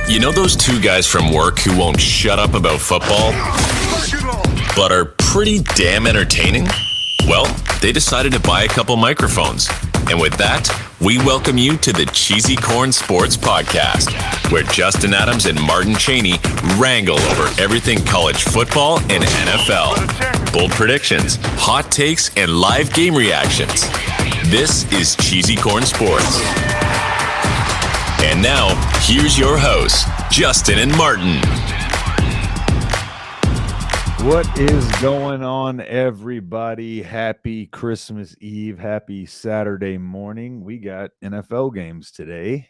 You know those two guys from work who won't shut up about football, but are pretty damn entertaining? Well, they decided to buy a couple microphones. And with that, we welcome you to the Cheesy Corn Sports Podcast, where Justin Adams and Martin Cheney wrangle over everything college football and NFL. Bold predictions, hot takes, and live game reactions. This is Cheesy Corn Sports. And now, here's your hosts, Justin and Martin. What is going on, everybody? Happy Christmas Eve. Happy Saturday morning. We got NFL games today.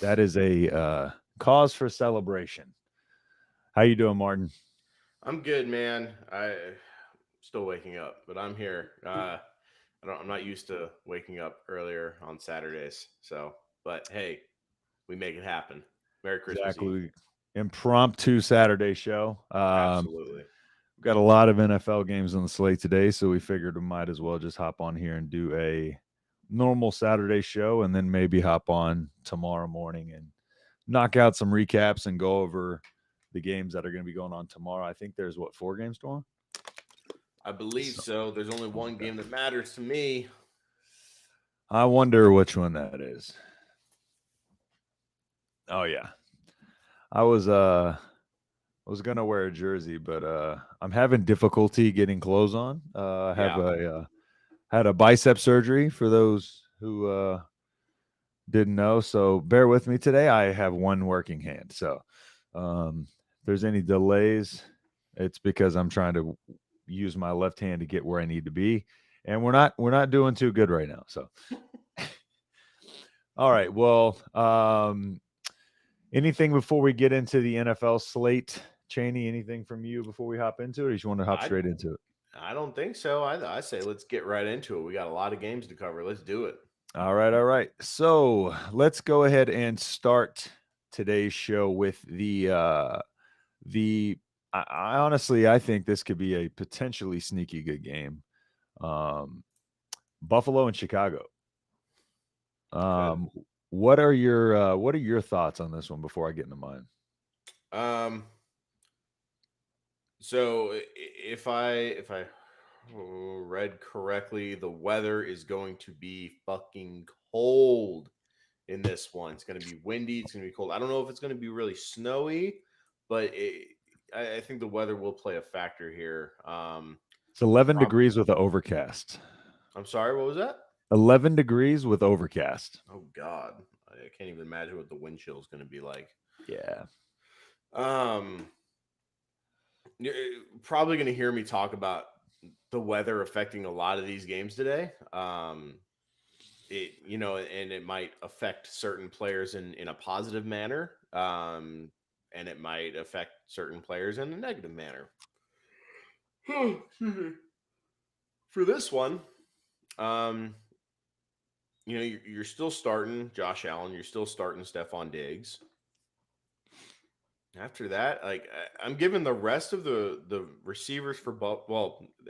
That is a cause for celebration. How you doing, Martin? I'm good, man. I'm still waking up, but I'm here. I'm not used to waking up earlier on Saturdays. But hey, we make it happen. Merry Christmas Eve. Impromptu Saturday show. Absolutely. We've got a lot of NFL games on the slate today, so we figured we might as well just hop on here and do a normal Saturday show, and then maybe hop on tomorrow morning and knock out some recaps and go over the games that are going to be going on tomorrow. I think there's, 4 games tomorrow? I believe so. There's only one game that matters to me. I wonder which one that is. Oh yeah, I was gonna wear a jersey, but I'm having difficulty getting clothes on. I have had a bicep surgery for those who didn't know. So bear with me today. I have one working hand, so if there's any delays, it's because I'm trying to use my left hand to get where I need to be, and we're not doing too good right now. So, all right, well. Anything before we get into the NFL slate, Cheney? Anything from you before we hop into it, or you just want to hop straight into it? I don't think so. I say let's get right into it. We got a lot of games to cover. Let's do it. All right. So let's go ahead and start today's show with I honestly, I think this could be a potentially sneaky good game. Buffalo and Chicago. What are your thoughts on this one before I get into mine? So if I read correctly, the weather is going to be fucking cold in this one. It's going to be windy. It's going to be cold. I don't know if it's going to be really snowy, but I think the weather will play a factor here. It's 11 degrees with an overcast. I'm sorry, what was that? 11 degrees with overcast. Oh, God. I can't even imagine what the wind chill is going to be like. Yeah. You're probably going to hear me talk about the weather affecting a lot of these games today. And it might affect certain players in a positive manner. And it might affect certain players in a negative manner. For this one, you're still starting Josh Allen. You're still starting Stephon Diggs. After that, I'm giving the rest of the receivers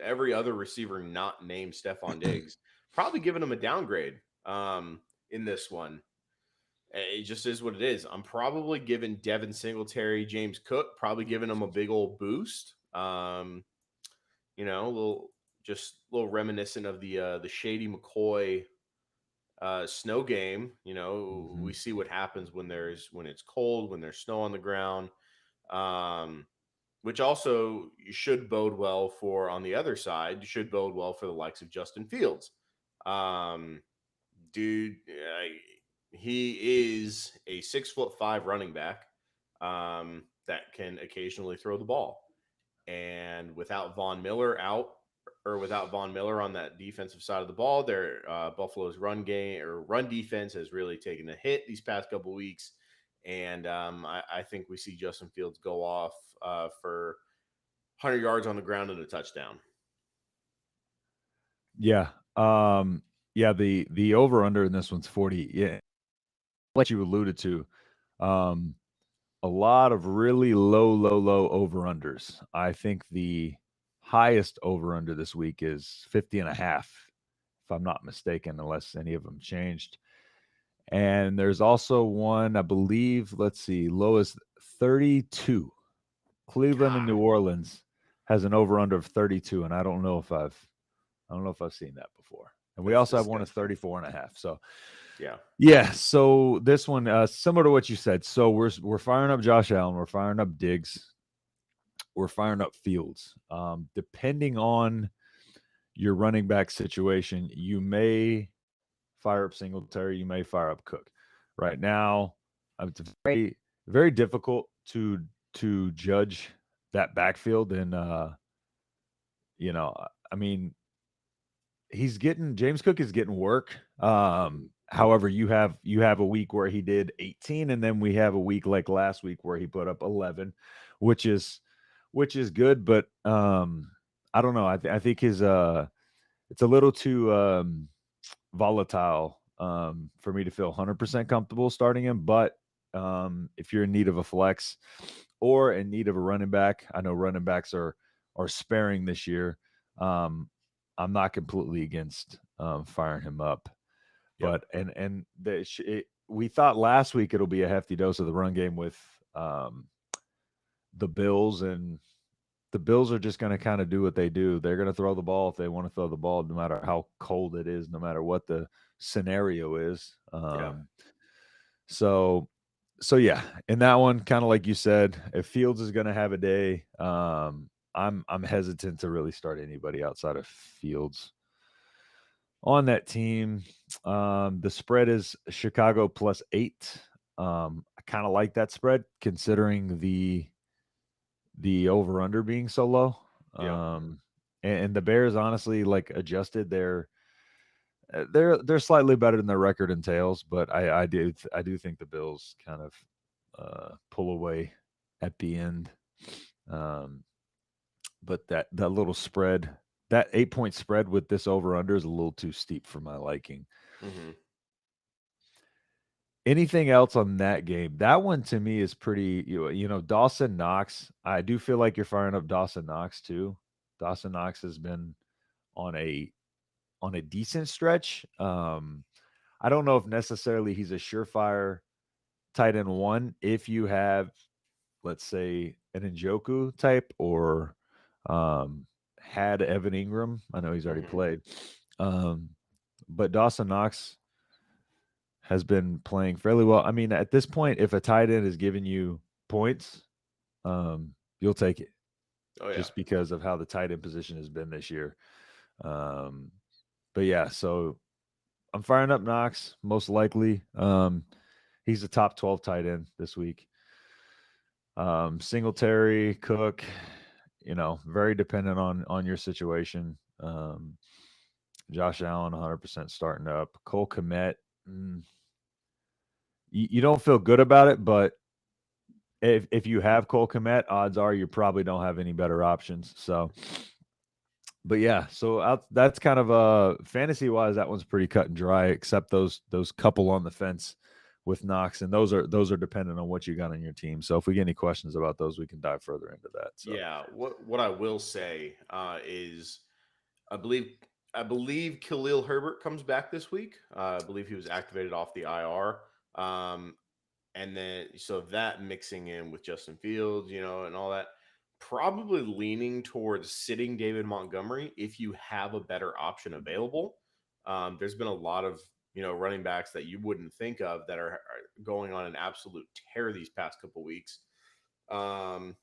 every other receiver not named Stephon Diggs, probably giving them a downgrade in this one. It just is what it is. I'm probably giving Devin Singletary, James Cook, probably giving them a big old boost. A little reminiscent of the Shady McCoy snow game. We see what happens when it's cold, when there's snow on the ground, which also should bode well for, on the other side, should bode well for the likes of Justin Fields. He is a 6'5" running back that can occasionally throw the ball, and without Von Miller on that defensive side of the ball, Buffalo's run defense has really taken a hit these past couple weeks. And I think we see Justin Fields go off for 100 yards on the ground and a touchdown. Yeah. The over-under in this one's 40. Yeah. What you alluded to, a lot of really low over-unders. I think the highest over-under this week is 50.5, if I'm not mistaken, unless any of them changed. And there's also one, I believe, let's see, lowest 32. Cleveland and New Orleans has an over under of 32, and I don't know if I've seen that before. And we That's also have one at disgusting. 34.5. So Yeah. yeah, so this one, similar to what you said. So we're firing up Josh Allen, we're firing up Diggs, we're firing up Fields. Depending on your running back situation, you may fire up Singletary, you may fire up Cook. Right now, it's very, very difficult to judge that backfield. And I mean, James Cook is getting work. However, you have a week where he did 18, and then we have a week like last week where he put up 11, which is good. But I don't know. I think his it's a little too volatile for me to feel 100% comfortable starting him. But if you're in need of a flex or in need of a running back, I know running backs are sparing this year. I'm not completely against firing him up, but we thought last week it'll be a hefty dose of the run game with the Bills, and the Bills are just going to kind of do what they do. They're going to throw the ball if they want to throw the ball, no matter how cold it is, no matter what the scenario is. So yeah, in that one, kind of like you said, if Fields is going to have a day, I'm hesitant to really start anybody outside of Fields on that team. The spread is Chicago +8. I kind of like that spread considering the over under being so low. And the Bears honestly like adjusted they're slightly better than their record entails, but I do think the Bills kind of pull away at the end. But that little spread, that 8-point spread with this over under is a little too steep for my liking. Anything else on that game? That one to me is pretty, Dawson Knox. I do feel like you're firing up Dawson Knox too. Dawson Knox has been on a decent stretch. I don't know if necessarily he's a surefire tight end one if you have, let's say, an Njoku type or had Evan Ingram. I know he's already played. But Dawson Knox has been playing fairly well. I mean, at this point, if a tight end is giving you points, you'll take it. Just because of how the tight end position has been this year. But yeah, so I'm firing up Knox, most likely. He's a top 12 tight end this week. Singletary, Cook, very dependent on your situation. Josh Allen, 100% starting up. Cole Kmet, you don't feel good about it, but if you have Cole Kmet, odds are you probably don't have any better options. So, but yeah, so that's kind of fantasy wise, that one's pretty cut and dry, except those couple on the fence with Knox, and those are dependent on what you got on your team. So if we get any questions about those, we can dive further into that. So. Yeah, what I will say is, I believe Khalil Herbert comes back this week. I believe he was activated off the IR, and then so that mixing in with Justin Fields, and all that, probably leaning towards sitting David Montgomery if you have a better option available. There's been a lot of running backs that you wouldn't think of that are going on an absolute tear these past couple weeks. And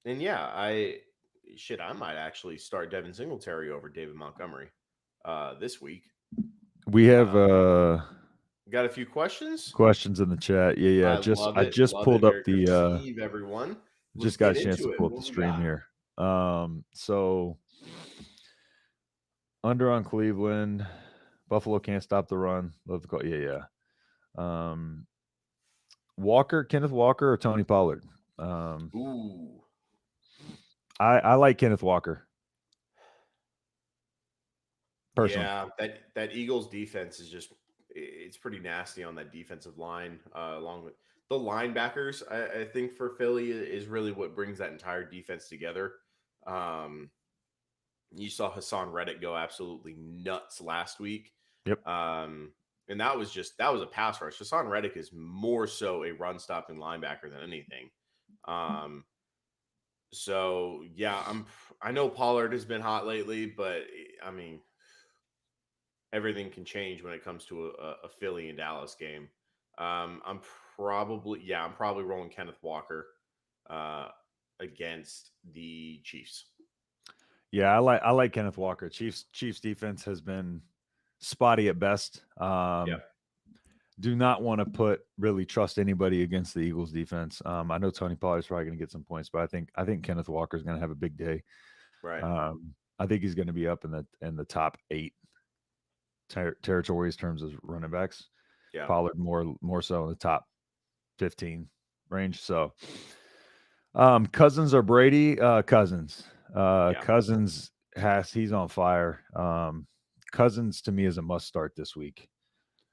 yeah, I might actually start Devin Singletary over David Montgomery this week. We have got a few questions in the chat. Yeah. I just pulled up the Steve, everyone. Just got a chance to pull up the stream here. So under on Cleveland, Buffalo can't stop the run. Love the call. Yeah. Kenneth Walker or Tony Pollard? Ooh. I like Kenneth Walker. Personally. Yeah, that Eagles defense is it's pretty nasty on that defensive line, along with the linebackers. I think for Philly is really what brings that entire defense together. You saw Hassan Reddick go absolutely nuts last week. Yep. And that was a pass rush. Hassan Reddick is more so a run stopping linebacker than anything. So yeah, I know Pollard has been hot lately, but I mean, everything can change when it comes to a Philly and Dallas game. I'm probably rolling Kenneth Walker against the Chiefs. Yeah, I like Kenneth Walker. Chiefs defense has been spotty at best. Yeah. Do not want to really trust anybody against the Eagles defense. I know Tony Pollard's probably going to get some points, but I think Kenneth Walker is going to have a big day. Right. I think he's going to be up in the top 8 territories in terms of running backs. Yeah. Pollard more so in the top 15 range. So, Cousins or Brady? Cousins. Cousins he's on fire. Cousins to me is a must start this week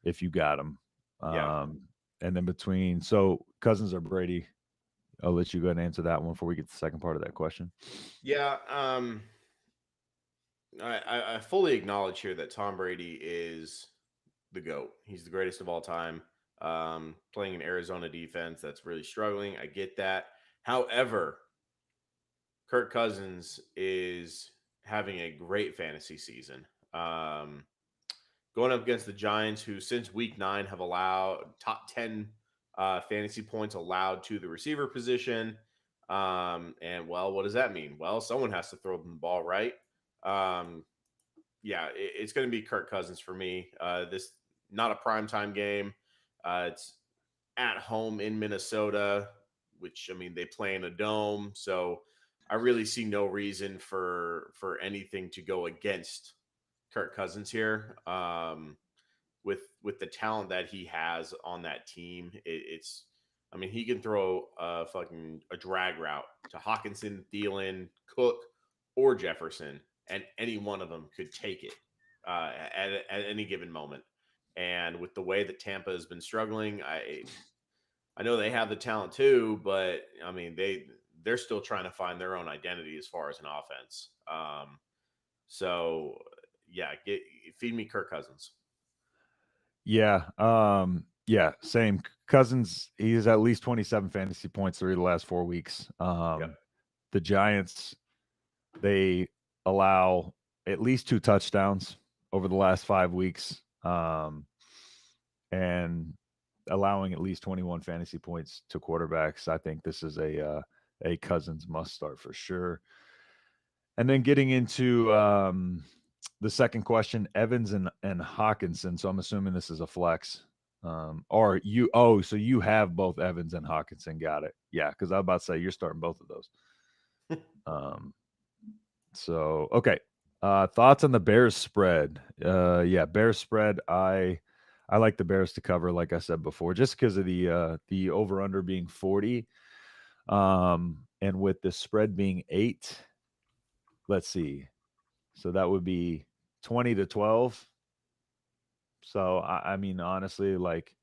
if you got him. And then so Cousins or Brady, I'll let you go ahead and answer that one before we get to the second part of that question. Yeah. I fully acknowledge here that Tom Brady is the GOAT. He's the greatest of all time. Playing an Arizona defense that's really struggling. I get that. However, Kirk Cousins is having a great fantasy season. Going up against the Giants, who since week 9 have allowed top 10 fantasy points allowed to the receiver position. And well, what does that mean? Well, someone has to throw them the ball, right? It's going to be Kirk Cousins for me. This not a primetime game. It's at home in Minnesota, which I mean they play in a dome, so I really see no reason for anything to go against Kirk Cousins here. With the talent that he has on that team, I mean, he can throw a drag route to Hawkinson, Thielen, Cook, or Jefferson, and any one of them could take it at any given moment. And with the way that Tampa has been struggling, I know they have the talent too, but I mean they're still trying to find their own identity as far as an offense. So yeah, feed me Kirk Cousins. Yeah. Yeah, same. Cousins, he's at least 27 fantasy points through the last 4 weeks. The Giants, they allow at least 2 touchdowns over the last 5 weeks. And allowing at least 21 fantasy points to quarterbacks. I think this is a Cousins must start for sure. And then getting into the second question, Evans and Hawkinson. So I'm assuming this is a flex. So you have both Evans and Hawkinson. Got it. Yeah, because I was about to say you're starting both of those. So okay. Thoughts on the Bears spread? Bears spread. I like the Bears to cover, like I said before, just because of the over under being 40. And with the spread being 8, let's see. So that would be 20-12. So I mean, honestly, like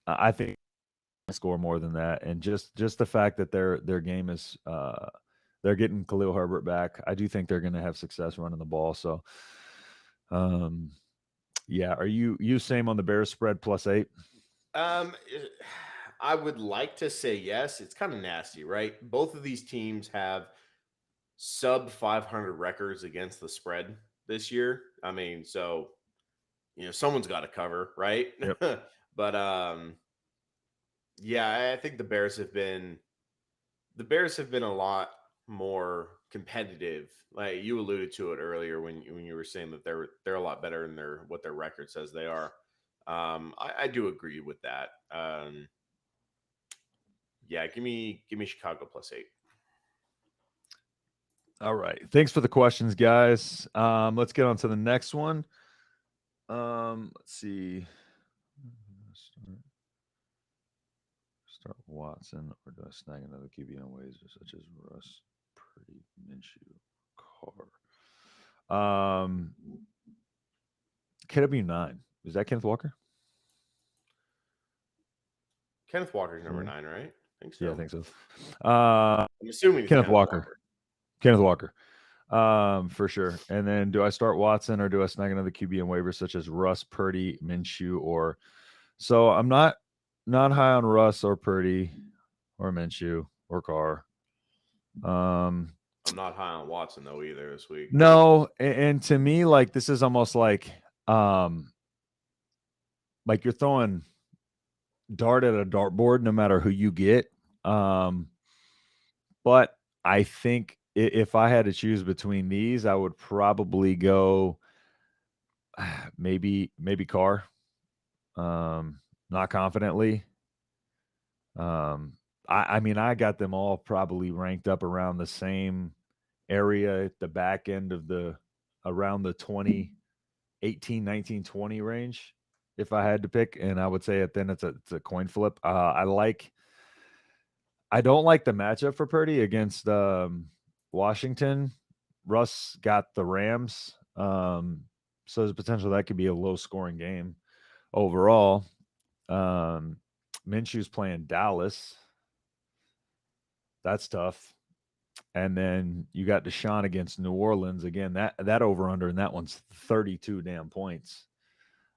I think I score more than that, and just the fact that their game is they're getting Khalil Herbert back. I do think they're going to have success running the ball. So, yeah, are you same on the Bears spread +8? I would like to say yes. It's kind of nasty, right? Both of these teams have sub 500 records against the spread this year. I mean, so someone's got to cover, right? Yep. But yeah, I think the Bears have been a lot more competitive. Like you alluded to it earlier when you were saying that they're a lot better in what their record says they are. I do agree with that. Yeah, give me Chicago +8. All right. Thanks for the questions, guys. Let's get on to the next one. Let's see. Start Watson, or do I snag another QB on ways such as Russ, Purdy, Minshew, Carr? KW9. Is that Kenneth Walker? Kenneth Walker's number 9, right? I think so. Yeah, I think so. I'm assuming Kenneth Walker. Kenneth Walker. For sure. And then do I start Watson or do I snag another QB in waivers such as Russ, Purdy, Minshew, or so I'm not high on Russ or Purdy or Minshew or Carr. I'm not high on Watson though either this week. No, and to me, like this is almost like you're throwing dart at a dartboard no matter who you get. But I think if I had to choose between these, I would probably go maybe Carr. Not confidently. I mean, I got them all probably ranked up around the same area at the back end of around the 20, 18, 19, 20 range. If I had to pick, and I would say then it's a coin flip. I don't like the matchup for Purdy against Washington. Russ got the Rams. So there's potential that could be a low scoring game overall. Minshew's playing Dallas. That's tough. And then you got Deshaun against New Orleans. Again, that over under, and that one's 32 damn points.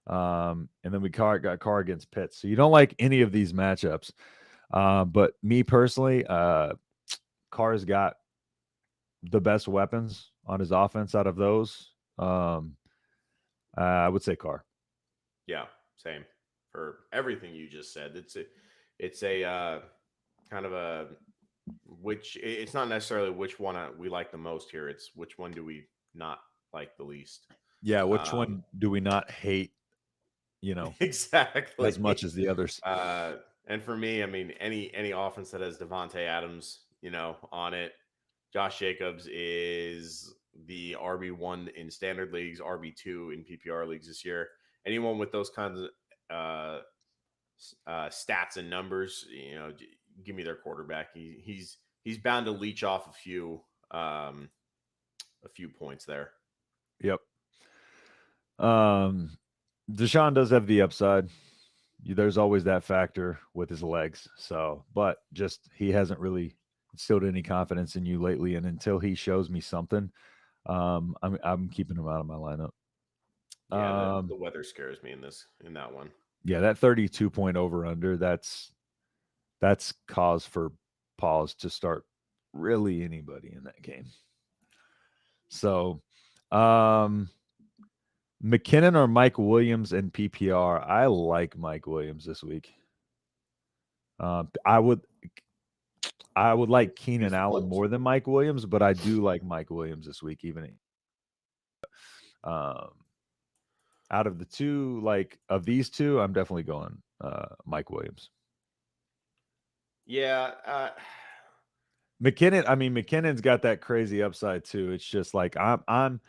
And then we got Carr against Pitt. So you don't like any of these matchups. But me personally, Carr's got the best weapons on his offense out of those. I would say Carr. Yeah, same for everything you just said. It's a kind of a it's not necessarily which one we like the most here. It's which one do we not like the least. Yeah, which one do we not hate? Exactly as much as the others. And for me, I mean, any offense that has Devontae Adams, on it. Josh Jacobs is the RB1 in standard leagues, RB2 in PPR leagues this year. Anyone with those kinds of stats and numbers, give me their quarterback. He's bound to leech off a few points there. Yep. Deshaun does have the upside. There's always that factor with his legs. So, but just he hasn't really instilled any confidence in you lately, and until he shows me something, I'm keeping him out of my lineup. Yeah, the weather scares me in that one. Yeah, that 32 point over under, that's cause for pause to start really anybody in that game. So, McKinnon or Mike Williams in PPR? I like Mike Williams this week. I would like Keenan Allen more than Mike Williams, but I do like Mike Williams this week, even out of the two, of these two, I'm definitely going Mike Williams. Yeah. McKinnon's got that crazy upside too. It's just like I'm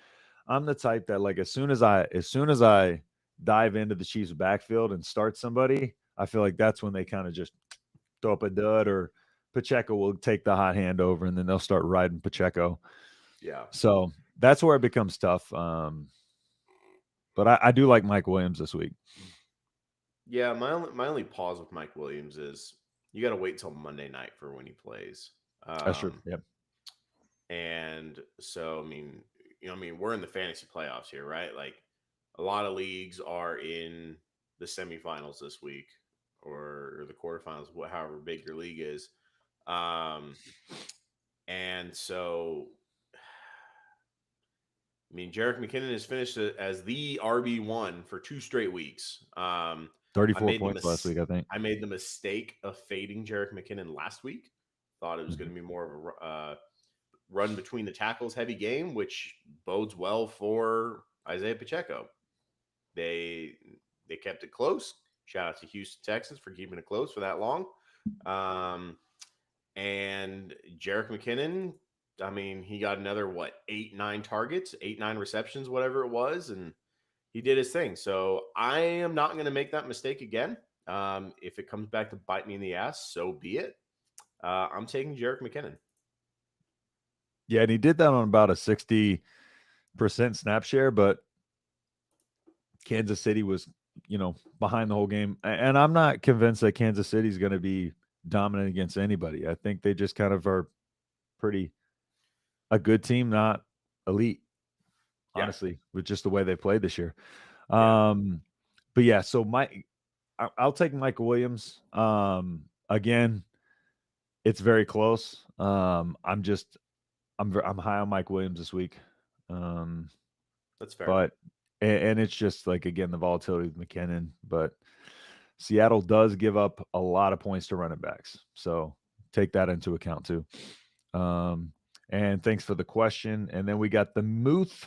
the type that as soon as I dive into the Chiefs backfield and start somebody, I feel like that's when they kind of just throw up a dud, or Pacheco will take the hot hand over and then they'll start riding Pacheco. Yeah. So that's where it becomes tough. But I do like Mike Williams this week. Yeah, my only pause with Mike Williams is you got to wait till Monday night for when he plays. That's true. Yep. And so, we're in the fantasy playoffs here, right? Like a lot of leagues are in the semifinals this week or the quarterfinals, however big your league is. And so, Jerick McKinnon has finished as the RB1 for 2 straight weeks. 34 points last week, I think. I made the mistake of fading Jerick McKinnon last week. Thought it was going to be more of a run between the tackles heavy game, which bodes well for Isaiah Pacheco. They kept it close. Shout out to Houston Texans for keeping it close for that long. And Jerick McKinnon, he got another 8-9 targets, 8-9 receptions, whatever it was, and he did his thing. So I am not going to make that mistake again. If it comes back to bite me in the ass, so be it. I'm taking Jerick McKinnon. Yeah, and he did that on about a 60% snap share, but Kansas City was, behind the whole game. And I'm not convinced that Kansas City is going to be dominant against anybody. I think they just kind of are a good team, not elite, Yeah. honestly, with just the way they played this year. Yeah. But yeah, so I'll take Mike Williams. Again, it's very close. I'm high on Mike Williams this week. Um, That's fair. but and it's just like again the volatility with McKinnon, but Seattle does give up a lot of points to running backs, so take that into account too. And thanks for the question. And then we got the Muth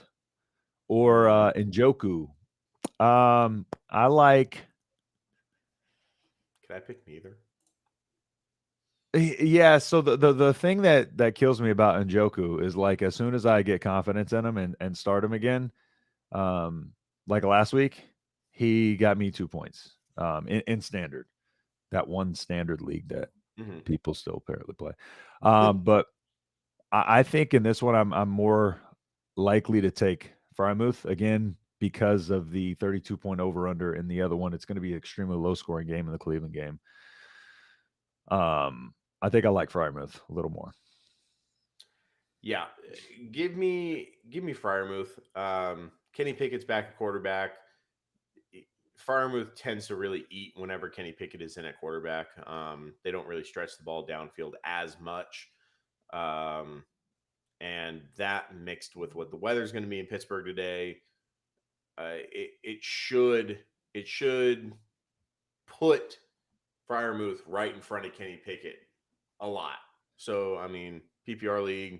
or Njoku. I like. Can I pick neither? Yeah, so the thing that kills me about Njoku is like as soon as I get confidence in him and start him again, like last week, he got me 2 points in standard, that one standard league that people still apparently play. But I think in this one I'm more likely to take Frymouth again because of the 32 point over under. In the other one, it's going to be an extremely low scoring game in the Cleveland game. I think I like Frymouth a little more. Yeah, give me Freiermuth. Kenny Pickett's back at quarterback. Freiermuth tends to really eat whenever Kenny Pickett is in at quarterback. They don't really stretch the ball downfield as much. And that mixed with what the weather's going to be in Pittsburgh today, it should put Freiermuth right in front of Kenny Pickett a lot. So, I mean, PPR league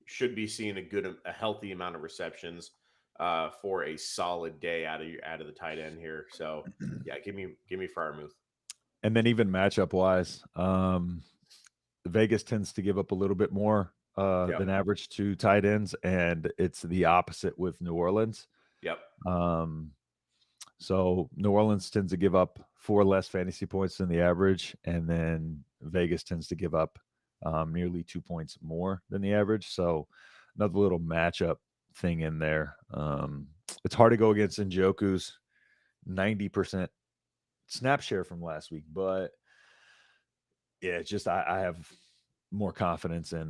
should be seeing a healthy amount of receptions for a solid day out of the tight end here. So, yeah, give me Freiermuth. And then even matchup wise, Vegas tends to give up a little bit more than average to tight ends, and it's the opposite with New Orleans. Yep. So New Orleans tends to give up 4 less fantasy points than the average, and then Vegas tends to give up nearly 2 points more than the average. So another little matchup thing in there. It's hard to go against Njoku's 90% snap share from last week, but yeah, it's just I have more confidence in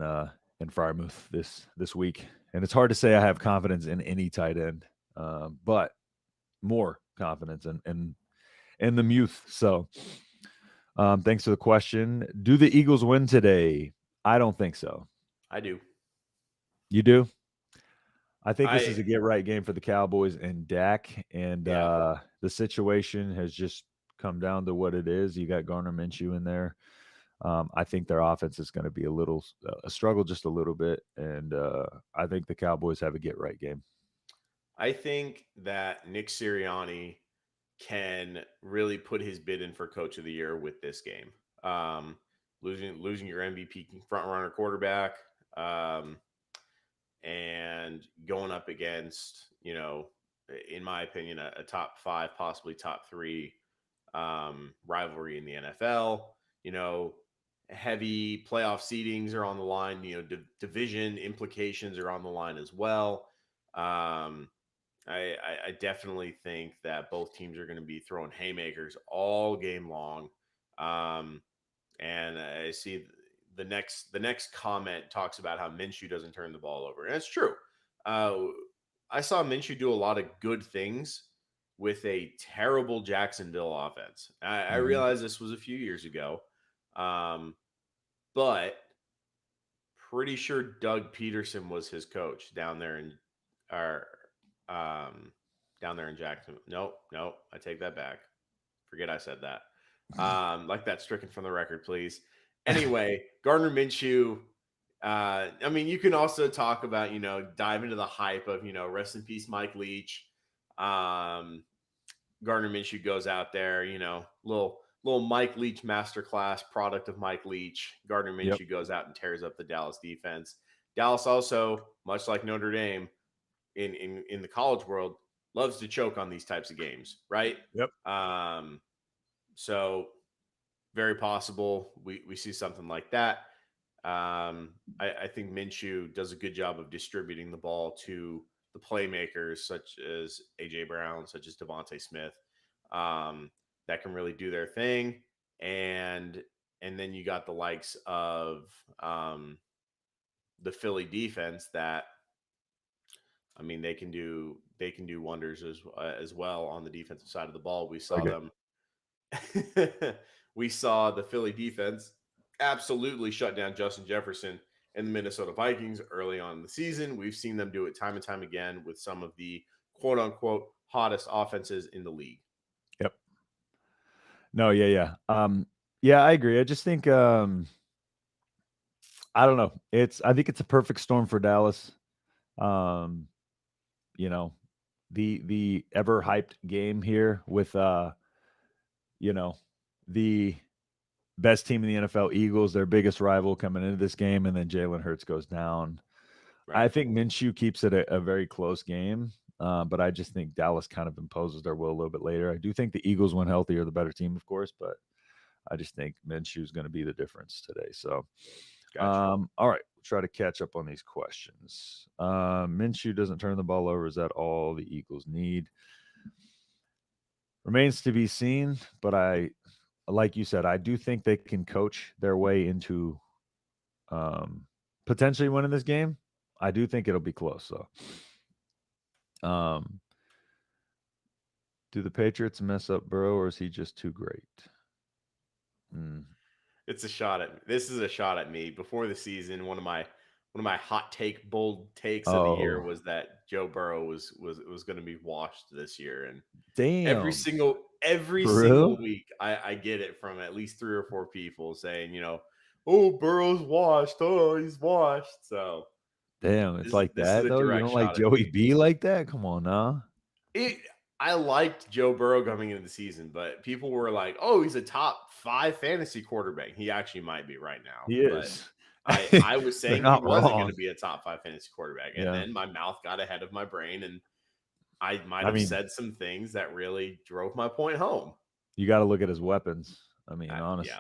Freiermuth this week, and it's hard to say I have confidence in any tight end, but more confidence in the Muth. So, thanks for the question. Do the Eagles win today? I don't think so. I do. You do? I think this is a get right game for the Cowboys and Dak, and the situation has just come down to what it is. You got Gardner Minshew in there. I think their offense is going to be a struggle just a little bit, and I think the Cowboys have a get right game. I think that Nick Sirianni can really put his bid in for Coach of the Year with this game. Losing your MVP front runner quarterback, and going up against, in my opinion, a top 5, possibly top 3 rivalry in the NFL. Heavy playoff seedings are on the line. Division implications are on the line as well. I definitely think that both teams are going to be throwing haymakers all game long. And I see the next comment talks about how Minshew doesn't turn the ball over. And it's true. I saw Minshew do a lot of good things with a terrible Jacksonville offense. I realize this was a few years ago. But pretty sure Doug Peterson was his coach down there in Jacksonville. Nope, I take that back. Forget I said that. Like that stricken from the record, please. Anyway, Gardner Minshew. I mean, you can also talk about, dive into the hype of, rest in peace, Mike Leach. Gardner Minshew goes out there, little Mike Leach masterclass, product of Mike Leach. Gardner Minshew goes out and tears up the Dallas defense. Dallas also, much like Notre Dame in the college world, loves to choke on these types of games, right? Yep. So very possible we see something like that. I think Minshew does a good job of distributing the ball to the playmakers such as A.J. Brown, such as Devontae Smith, that can really do their thing. And then you got the likes of the Philly defense that I mean, they can do wonders as well on the defensive side of the ball. We saw them. We saw the Philly defense absolutely shut down Justin Jefferson and the Minnesota Vikings early on in the season. We've seen them do it time and time again with some of the quote unquote hottest offenses in the league. Yep. No, yeah. Yeah, I agree. I just think I don't know. I think it's a perfect storm for Dallas. You know, the ever hyped game here with the best team in the NFL, Eagles, their biggest rival coming into this game, and then Jalen Hurts goes down. Right. I think Minshew keeps it a very close game, but I just think Dallas kind of imposes their will a little bit later. I do think the Eagles, when healthy, are the better team, of course, but I just think Minshew is going to be the difference today. So, gotcha. All right, we'll try to catch up on these questions. Minshew doesn't turn the ball over. Is that all the Eagles need? Remains to be seen, but like you said, I do think they can coach their way into potentially winning this game. I do think it'll be close, though. Do the Patriots mess up Burrow, or is he just too great? It's a shot at. This is a shot at me. Before the season, one of my hot take, bold takes of the year was that Joe Burrow was going to be washed this year, and every single week I get it from at least 3 or 4 people saying, oh, Burrow's washed. Oh, he's washed. So damn, it's like that though. You don't like Joey B like that? Come on now. I liked Joe Burrow coming into the season, but people were like, "Oh, he's a top 5 fantasy quarterback." He actually might be right now. He is. I was saying he wasn't going to be a top 5 fantasy quarterback, and then my mouth got ahead of my brain, and I might have said some things that really drove my point home. You got to look at his weapons. I mean, honestly.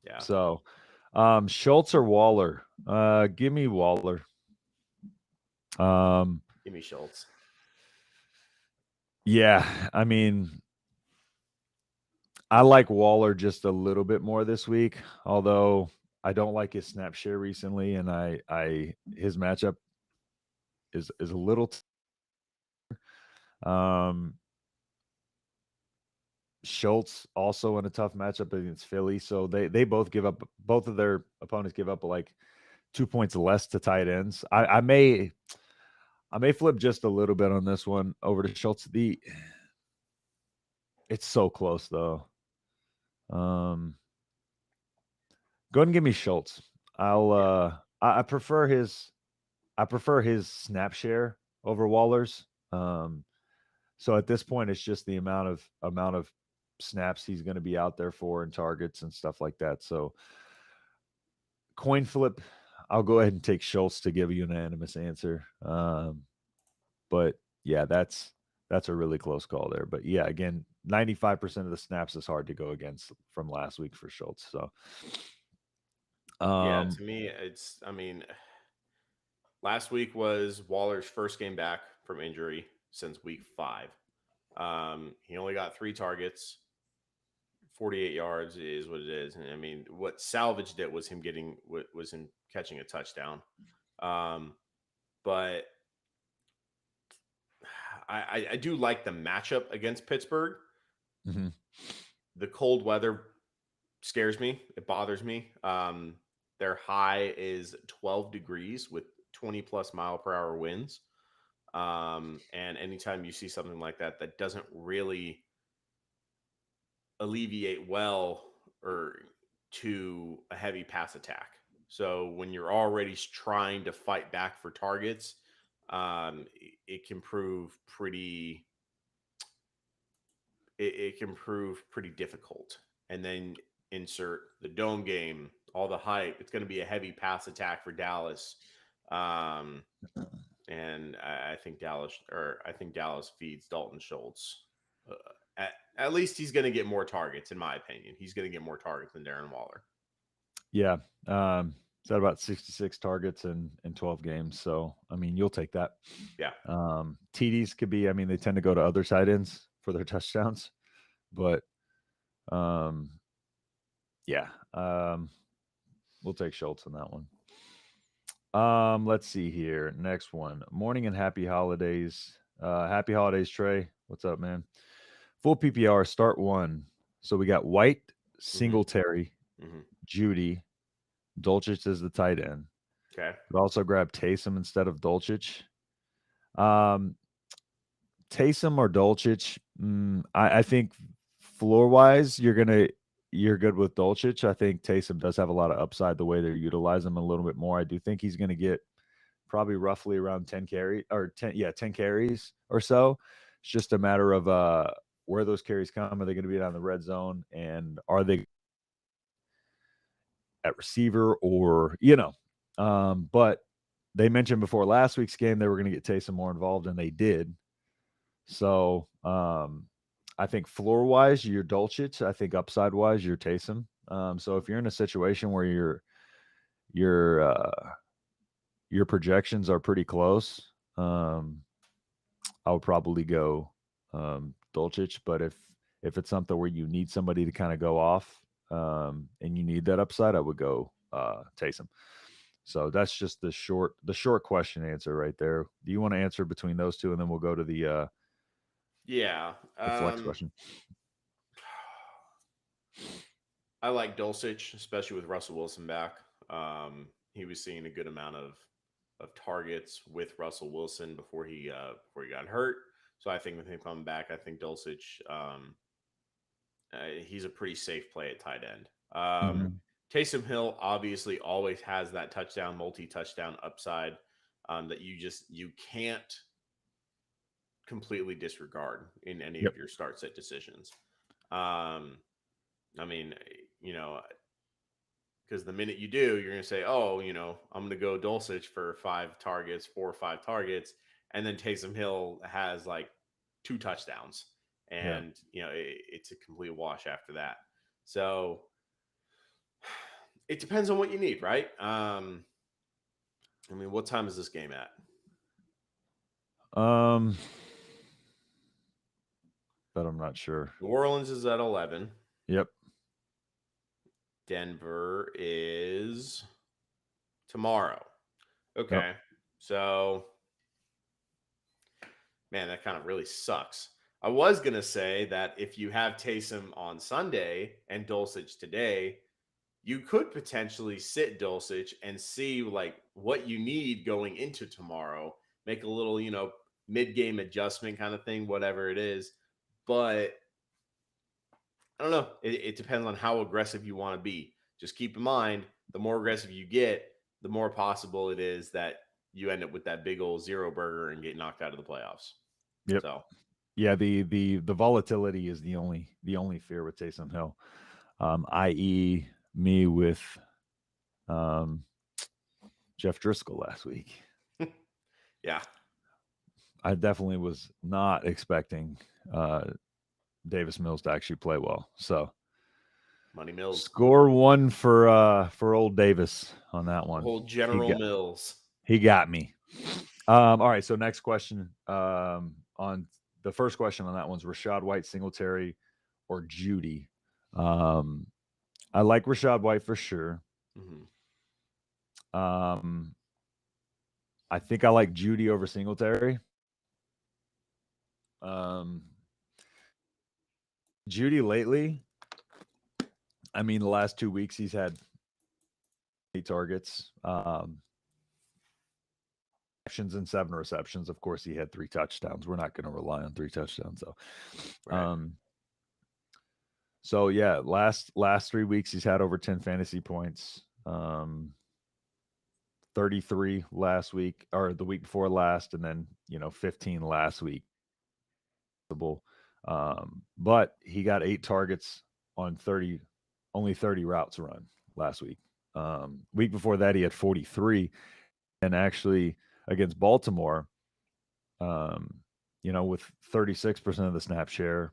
Yeah. So, Schultz or Waller? Give me Waller. Give me Schultz. Yeah, I mean, I like Waller just a little bit more this week, although I don't like his snap share recently, and his matchup is a little. Schultz also in a tough matchup against Philly, so they both of their opponents give up like 2 points less to tight ends. I may flip just a little bit on this one over to Schultz. It's so close though. Go ahead and give me Schultz. I prefer his snap share over Waller's. So at this point, it's just the amount of snaps he's going to be out there for and targets and stuff like that. So coin flip, I'll go ahead and take Schultz to give a unanimous answer. But yeah, that's a really close call there. But yeah, again, 95% of the snaps is hard to go against from last week for Schultz. So yeah, to me, last week was Waller's first game back from injury since week 5. He only got 3 targets, 48 yards is what it is. And I mean, what salvaged it was him catching a touchdown. But I do like the matchup against Pittsburgh. Mm-hmm. The cold weather scares me. It bothers me. Their high is 12 degrees with 20 plus mile per hour winds. And anytime you see something like that doesn't really alleviate well or to a heavy pass attack. So when you're already trying to fight back for targets, it can prove pretty difficult. And then insert the dome game, all the hype. It's going to be a heavy pass attack for Dallas. And I think Dallas feeds Dalton Schultz. At least he's going to get more targets, in my opinion. He's going to get more targets than Darren Waller. Yeah. Is that about 66 targets in 12 games? So, I mean, you'll take that. Yeah. TDs could be, they tend to go to other side ends for their touchdowns. But, yeah. We'll take Schultz on that one. Let's see here. Next one. Morning and happy holidays. Happy holidays, Trey. What's up, man? Full PPR, start one. So we got White, Singletary, Judy, Dulcich is the tight end. Okay. But also grab Taysom instead of Dulcich. Taysom or Dulcich. I think floor wise, you're good with Dulcich. I think Taysom does have a lot of upside the way they utilize him a little bit more. I do think he's going to get probably roughly around 10 carries or so. It's just a matter of where those carries come. Are they going to be down the red zone, and are they at receiver, or but they mentioned before last week's game they were going to get Taysom more involved, and they did. So I think floor wise you're Dulcich. I think upside wise you're Taysom. So if you're in a situation where your projections are pretty close, I would probably go Dulcich. But if it's something where you need somebody to kind of go off and you need that upside, I would go Taysom. So that's just the short question answer right there. Do you want to answer between those two, and then we'll go to the flex question? I like Dulcich, especially with Russell Wilson back. He was seeing a good amount of targets with Russell Wilson before he got hurt. So I think with him coming back, I think Dulcich, he's a pretty safe play at tight end. Taysom Hill obviously always has that multi-touchdown upside that you can't completely disregard in any of your start set decisions. I mean, because the minute you do, you're going to say, oh, I'm going to go Dulcich for 4 or 5 targets. And then Taysom Hill has like 2 touchdowns. And, it's a complete wash after that. So it depends on what you need, right? What time is this game at? But I'm not sure. New Orleans is at 11. Yep. Denver is tomorrow. Okay. Yep. So, man, that kind of really sucks. I was going to say that if you have Taysom on Sunday and Dulcich today, you could potentially sit Dulcich and see like what you need going into tomorrow, make a little, mid-game adjustment kind of thing, whatever it is. But I don't know. It depends on how aggressive you want to be. Just keep in mind, the more aggressive you get, the more possible it is that you end up with that big old zero burger and get knocked out of the playoffs. Yep. So, yeah, the volatility is the only fear with Taysom Hill, i.e., me with Jeff Driscoll last week. Yeah, I definitely was not expecting Davis Mills to actually play well. So Money Mills. Score 1 for old Davis on that one. Old General Mills. He got me. All right, so next question. On the first question on that one's Rachaad White, Singletary, or Judy. I like Rachaad White for sure. I think I like Judy over Singletary. Judy lately, the last 2 weeks he's had 8 targets, and 7 receptions. Of course, he had 3 touchdowns. We're not going to rely on 3 touchdowns, though. Right. So yeah, last 3 weeks he's had over 10 fantasy points. 33 last week, or the week before last, and then 15 last week. But he got 8 targets on only 30 routes run last week. Week before that he had 43, and actually against Baltimore, with 36% of the snap share,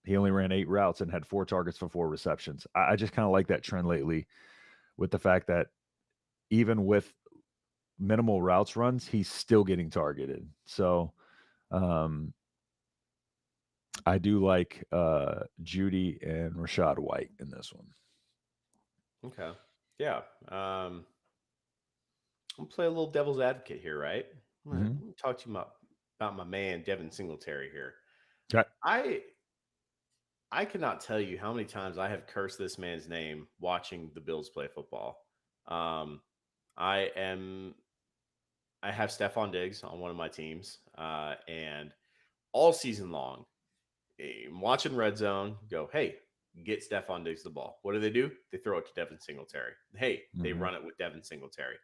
he only ran 8 routes and had 4 targets for 4 receptions. I just kind of like that trend lately, with the fact that even with minimal routes runs, he's still getting targeted. So I do like Judy and Rachaad White in this one. Okay. Yeah. I'll play a little devil's advocate here, right? I'm gonna, Mhm. let me talk to you about my man Devin Singletary here. Okay. I cannot tell you how many times I have cursed this man's name watching the Bills play football. Um, I am I have Stephon Diggs on one of my teams, and all season long, I'm watching Red Zone. Go, hey, get Stephon Diggs the ball. What do? They throw it to Devin Singletary. Hey, they Mhm. run it with Devin Singletary.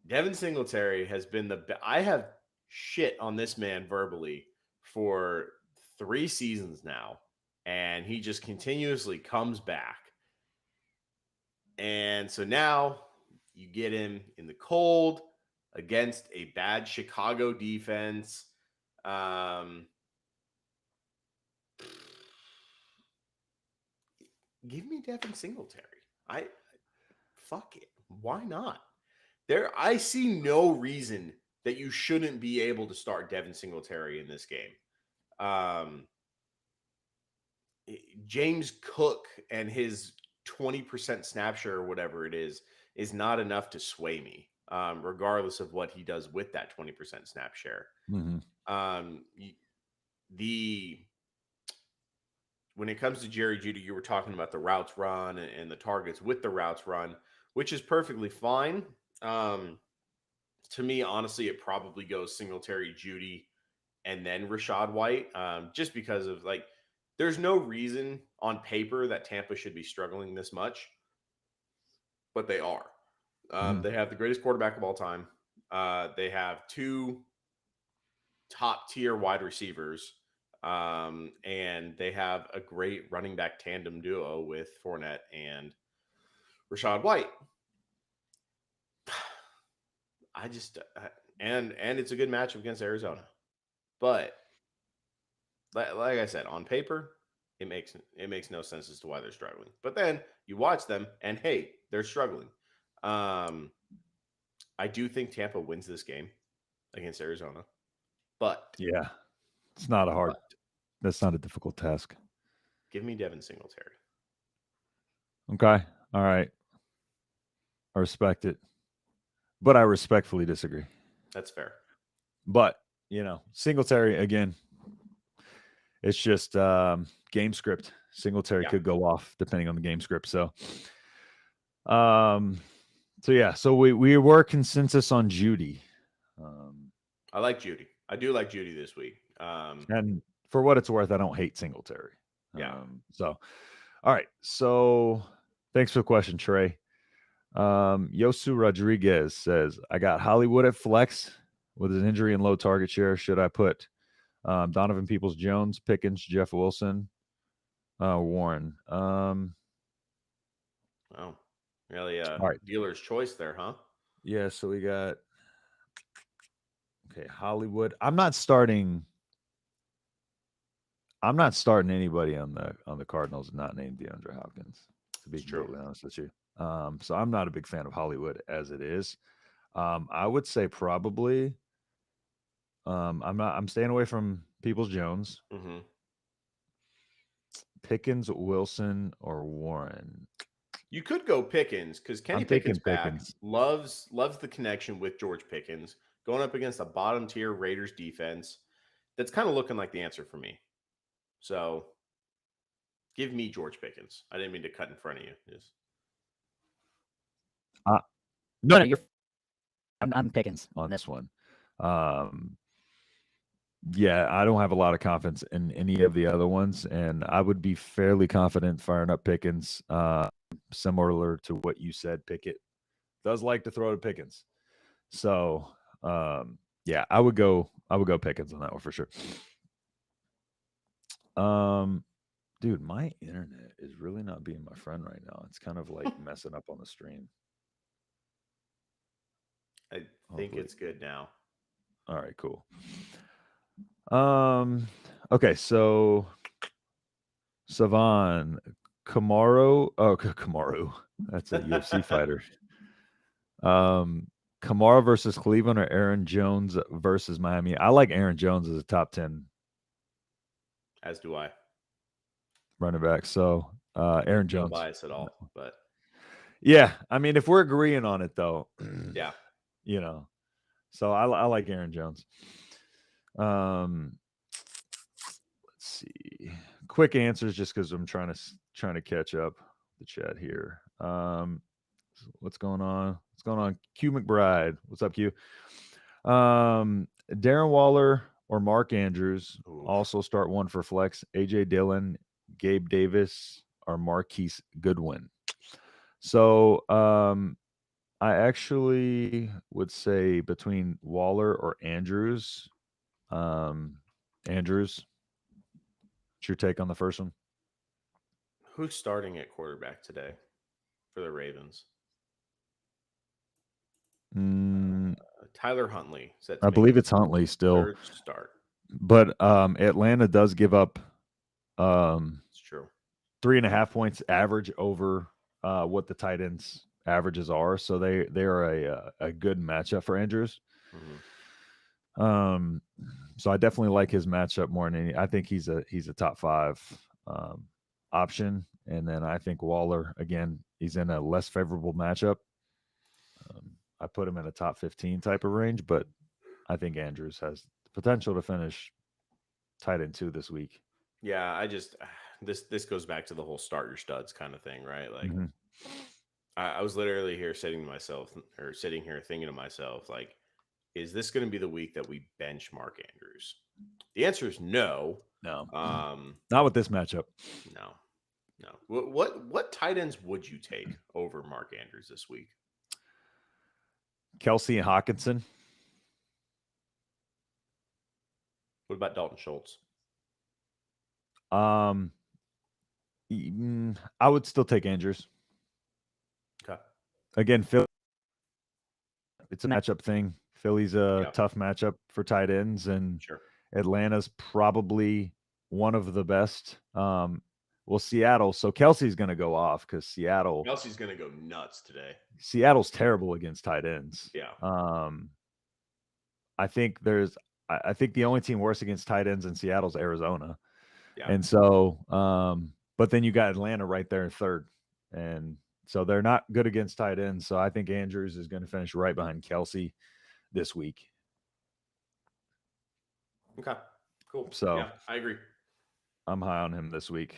Devin Singletary has been I have shit on this man verbally for 3 seasons now, and he just continuously comes back. And so now you get him in the cold against a bad Chicago defense. Give me Devin Singletary. I fuck it. Why not? I see no reason that you shouldn't be able to start Devin Singletary in this game. James Cook and his 20% snap share or whatever it is not enough to sway me, regardless of what he does with that 20% snap share. Mhm. When it comes to Jerry Jeudy, you were talking about the routes run and the targets with the routes run, which is perfectly fine. To me, honestly, it probably goes Singletary, Jeudy, and then Rachaad White, just because of there's no reason on paper that Tampa should be struggling this much, but they are. Mhm. They have the greatest quarterback of all time. They have 2 top tier wide receivers, and they have a great running back tandem duo with Fournette and Rachaad White. And it's a good matchup against Arizona, but like I said, on paper, it makes no sense as to why they're struggling. But then you watch them, and hey, they're struggling. I do think Tampa wins this game against Arizona, but Yeah. It's not a hard. That's not a difficult task. give me Devin Singletary. Okay. All right. I respect it. But I respectfully disagree. That's fair. But, Singletary again, it's just game script. Singletary could go off depending on the game script. So so we were consensus on Jeudy. I like Jeudy. I do like Jeudy this week. And for what it's worth, I don't hate Singletary. Yeah. So all right. So thanks for the question, Trey. Yosu Rodriguez says, I got Hollywood at flex with his injury and low target share. Should I put Donovan Peoples-Jones, Pickens, Jeff Wilson, Warren? Oh, really? All right. Dealer's choice there, huh? Yeah. So we got Hollywood. I'm not starting anybody on the Cardinals not named DeAndre Hopkins, to be completely honest with you. So I'm not a big fan of Hollywood as it is. I would say probably I'm staying away from Peoples-Jones. Mm-hmm. Pickens, Wilson, or Warren. You could go Pickens because Kenny Pickens loves the connection with George Pickens going up against a bottom tier Raiders defense. That's kind of looking like the answer for me. So give me George Pickens. I didn't mean to cut in front of you. No, I'm Pickens on this one. Yeah, I don't have a lot of confidence in any of the other ones, and I would be fairly confident firing up Pickens. Similar to what you said, Pickett does like to throw to Pickens. So, yeah, I would go Pickens on that one for sure. Dude, my internet is really not being my friend right now. It's kind of like messing up on the stream. I think it's good now. All right, cool. Okay, so Savan Kamaru. That's a UFC fighter. Kamara versus Cleveland or Aaron Jones versus Miami. I like Aaron Jones as a top 10. As do I. Running back. So Aaron Jones. No bias at all, but yeah, I mean, if we're agreeing on it though, yeah, So I like Aaron Jones. Let's see. Quick answers, just because I'm trying to catch up the chat here. What's going on? What's going on? Q McBride. What's up, Q? Darren Waller or Mark Andrews Oof. also start one for flex. AJ Dillon, Gabe Davis, or Marquise Goodwin. So I actually would say between Waller or Andrews. Andrews, what's your take on the first one? Who's starting at quarterback today for the Ravens? Tyler Huntley. I believe it's Huntley still. Third start. But Atlanta does give up It's true. 3.5 points average over what the tight ends averages are. So they are a good matchup for Andrews. Mm-hmm. So I definitely like his matchup more than any. I think he's a top 5 option. And then I think Waller, again, he's in a less favorable matchup. I put him in a top 15 type of range, but I think Andrews has the potential to finish tight end 2 this week. Yeah, I just this goes back to the whole start your studs kind of thing, right? Like I was literally here sitting here thinking to myself, like, is this going to be the week that we bench Mark Andrews? The answer is no. No. Not with this matchup. No. What tight ends would you take over Mark Andrews this week? Kelsey and Hawkinson. What about Dalton Schultz? I would still take Andrews. Okay. Again, Philly, it's a matchup thing. Philly's a tough matchup for tight ends, and Atlanta's probably one of the best. Well, Seattle. So Kelsey's going to go off because Kelsey's going to go nuts today. Seattle's terrible against tight ends. Yeah. I think the only team worse against tight ends in Seattle's Arizona. Yeah. And so, but then you got Atlanta right there in third. And so they're not good against tight ends. So I think Andrews is going to finish right behind Kelsey this week. Okay, cool. So yeah, I agree. I'm high on him this week.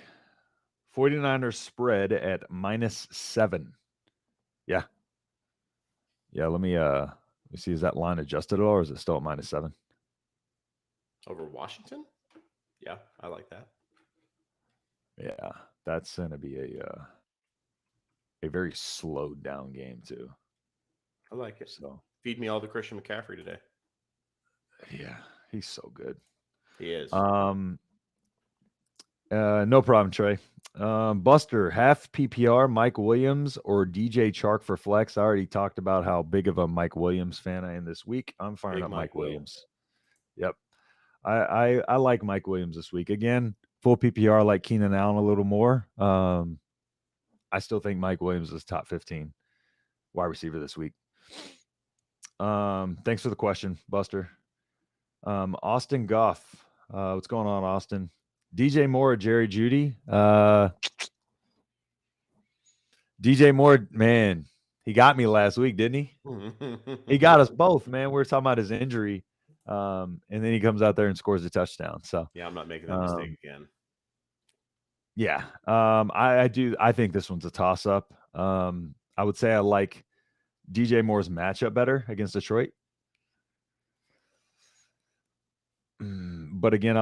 49ers spread at -7. Yeah. Yeah, let me see. Is that line adjusted at all, or is it still at -7? Over Washington? Yeah, I like that. Yeah, that's going to be a very slowed down game too. I like it. So feed me all the Christian McCaffrey today. Yeah, he's so good. He is. No problem, Trey. Buster, half PPR, Mike Williams or DJ Chark for flex. I already talked about how big of a Mike Williams fan I am this week. I'm firing up Mike Williams. Yep. I like Mike Williams this week. Again, full PPR, I like Keenan Allen a little more. I still think Mike Williams is top 15 wide receiver this week. Thanks for the question, Buster. Austin Goff. What's going on, Austin? DJ Moore or Jerry Jeudy? DJ Moore, man, he got me last week, didn't he? He got us both, man. We were talking about his injury. And then he comes out there and scores a touchdown. So yeah, I'm not making that mistake again. Yeah. I think this one's a toss-up. I would say I like DJ Moore's matchup better against Detroit. But again,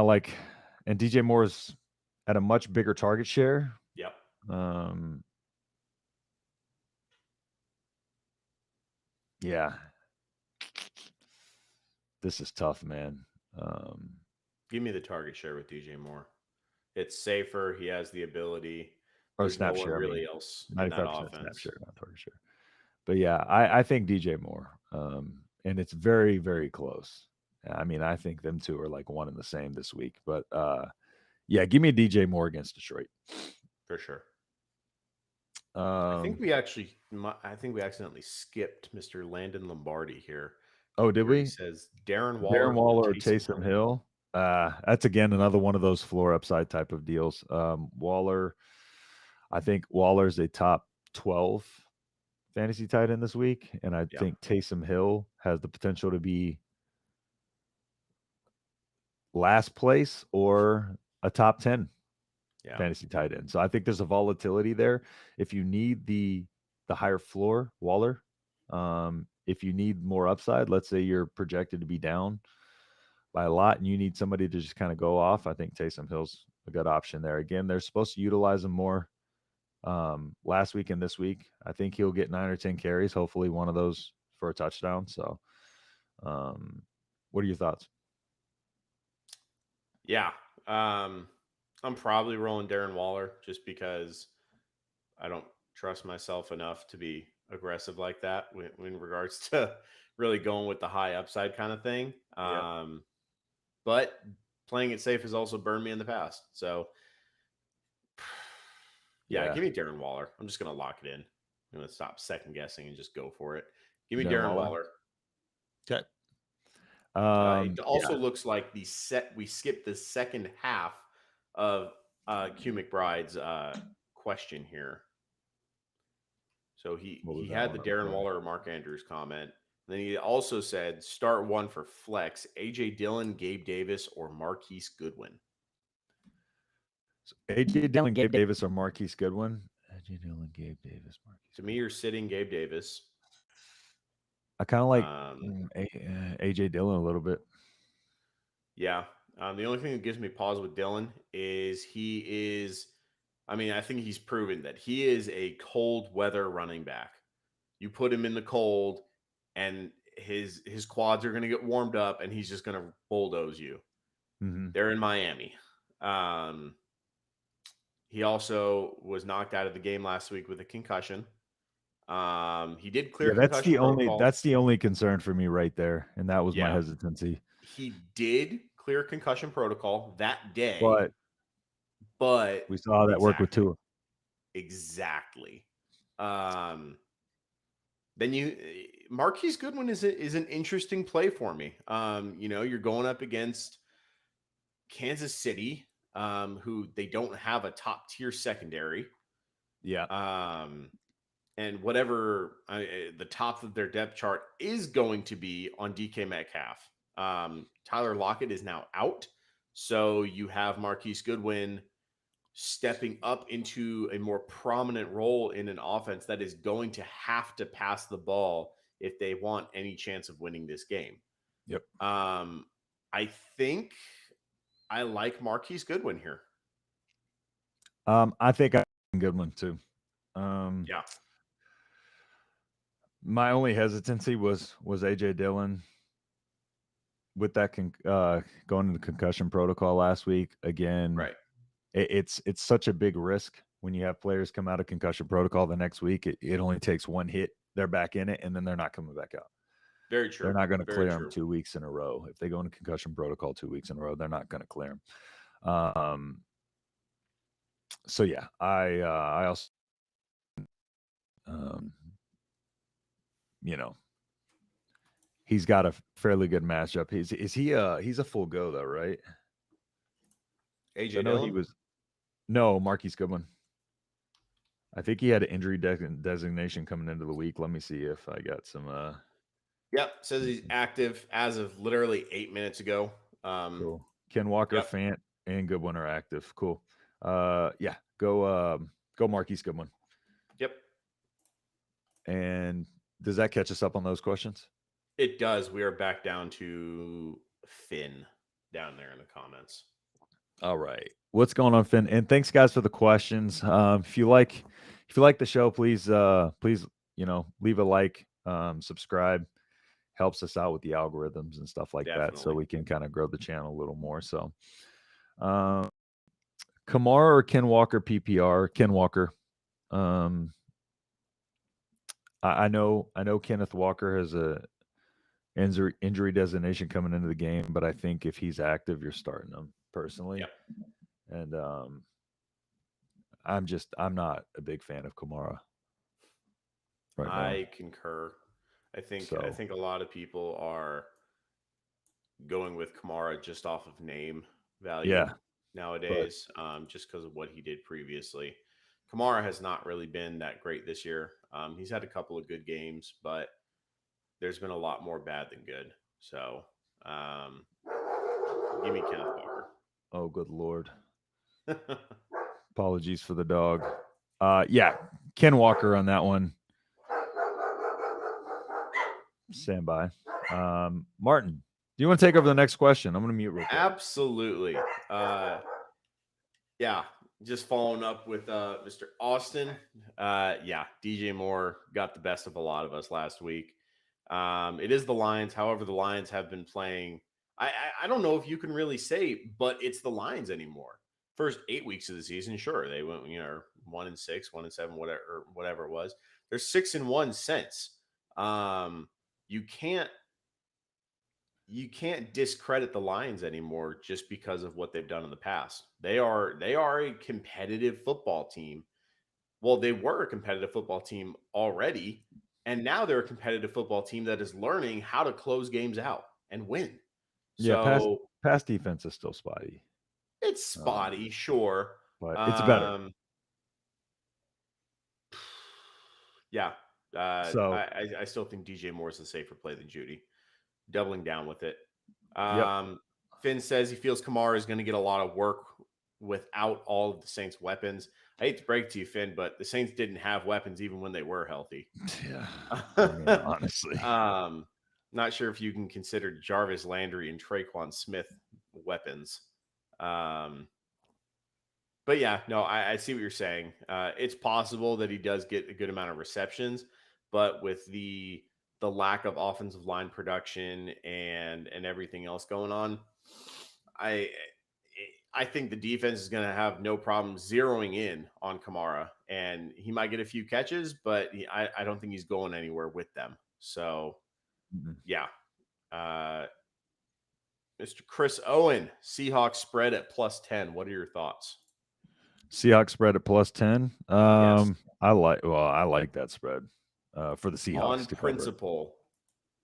and DJ Moore's at a much bigger target share. Yep. Yeah. This is tough, man. Give me the target share with DJ Moore. It's safer. He has the ability. Or There's snap no one share. really else in that offense. Snap share, not target share. But yeah, I think DJ Moore. And it's very, very close. I mean, I think them two are like one and the same this week. But yeah, give me a DJ Moore against Detroit. For sure. I think we accidentally skipped Mr. Landon Lombardi here. Oh, did we? He says Darren Waller or Taysom Hill. That's again another one of those floor upside type of deals. Waller, I think Waller's a top 12 fantasy tight end this week, and I Yeah. think Taysom Hill has the potential to be last place or a top 10 Yeah. fantasy tight end. So I think there's a volatility there. If you need the higher floor, Waller. If you need more upside, let's say you're projected to be down by a lot and you need somebody to just kind of go off, I think Taysom Hill's a good option there. Again, they're supposed to utilize him more last week and this week. I think he'll get 9 or 10 carries, hopefully one of those for a touchdown. So what are your thoughts? Yeah. I'm probably rolling Darren Waller just because I don't trust myself enough to be aggressive like that in regards to really going with the high upside kind of thing. Yeah. But playing it safe has also burned me in the past. So, yeah, give me Darren Waller. I'm just going to lock it in. I'm going to stop second guessing and just go for it. Give me Darren Waller. Okay. It also looks like we skipped the second half of Q McBride's question here. So he had the Darren Waller or Mark Andrews comment. Then he also said start one for flex: AJ Dillon, Gabe Davis, or Marquise Goodwin. So AJ Dillon, Gabe Davis, or Marquise Goodwin. AJ Dillon, Gabe Davis, Marquise. To me, you're sitting Gabe Davis. I kind of like AJ Dillon a little bit. Yeah. The only thing that gives me pause with Dillon is I think he's proven that he is a cold weather running back. You put him in the cold and his quads are going to get warmed up and he's just going to bulldoze you. Mm-hmm. They're in Miami. He also was knocked out of the game last week with a concussion. He did clear. Yeah, that's the only concern for me right there, and that was my hesitancy. He did clear concussion protocol that day, but we saw that work with Tua. Exactly. Then Marquise Goodwin is an interesting play for me. You're going up against Kansas City, who they don't have a top tier secondary. Yeah. And whatever the top of their depth chart is going to be on DK Metcalf. Tyler Lockett is now out. So you have Marquise Goodwin stepping up into a more prominent role in an offense that is going to have to pass the ball if they want any chance of winning this game. Yep. I think I like Marquise Goodwin here. I think I like Goodwin too. Yeah. My only hesitancy was AJ Dillon with that going into concussion protocol last week. Again, right. It's such a big risk when you have players come out of concussion protocol the next week. It only takes one hit, they're back in it, and then they're not coming back out. Very true. They're not going to clear them 2 weeks in a row. If they go into concussion protocol 2 weeks in a row, they're not going to clear them. So yeah, I also, he's got a fairly good matchup. He's a full go though, right? AJ Dillon? No, Marquise Goodwin. I think he had an injury designation coming into the week. Let me see if I got some. Yep, says he's active as of literally 8 minutes ago. Cool. Ken Walker, Fant, and Goodwin are active. Cool. Yeah, go Marquise Goodwin. Yep. And does that catch us up on those questions? It does. We are back down to Finn down there in the comments. All right. What's going on, Finn? And thanks guys for the questions. If you like the show, please leave a like, subscribe. Helps us out with the algorithms and stuff like that, so we can kind of grow the channel a little more. So Kamara or Ken Walker PPR? Ken Walker. I know Kenneth Walker has a injury designation coming into the game, but I think if he's active, you're starting him personally. Yep. And I'm not a big fan of Kamara. I concur. I think a lot of people are going with Kamara just off of name value nowadays, just because of what he did previously. Kamara has not really been that great this year. He's had a couple of good games, but there's been a lot more bad than good. So give me Kenneth Walker. Oh, good Lord. Apologies for the dog. Yeah, Ken Walker on that one. Stand by. Martin, do you want to take over the next question? I'm going to mute real quick. Absolutely. Yeah, just following up with Mr. Austin. Yeah, DJ Moore got the best of a lot of us last week. It is the Lions. However, the Lions have been playing. I don't know if you can really say, but it's the Lions anymore. First 8 weeks of the season, sure, they went 1-6, 1-7, whatever it was. They're 6-1 since. You can't discredit the Lions anymore just because of what they've done in the past. They are a competitive football team. Well, they were a competitive football team already, and now they're a competitive football team that is learning how to close games out and win. Yeah, So pass defense is still spotty. it's spotty, sure, but it's better. Yeah. So I still think DJ Moore is a safer play than Judy. Doubling down with it. Yep. Finn says he feels Kamara is going to get a lot of work without all of the Saints' weapons. I hate to break it to you, Finn, but the Saints didn't have weapons even when they were healthy. Yeah, I mean, honestly. Not sure if you can consider Jarvis Landry and Traquan Smith weapons. But yeah, no, I see what you're saying. It's possible that he does get a good amount of receptions, but with the lack of offensive line production and everything else going on, I think the defense is going to have no problem zeroing in on Kamara, and he might get a few catches, but I don't think he's going anywhere with them. So, yeah. Mr. Chris Owen, Seahawks spread at +10. What are your thoughts? Seahawks spread at +10. Yes. I like that spread for the Seahawks. On principle,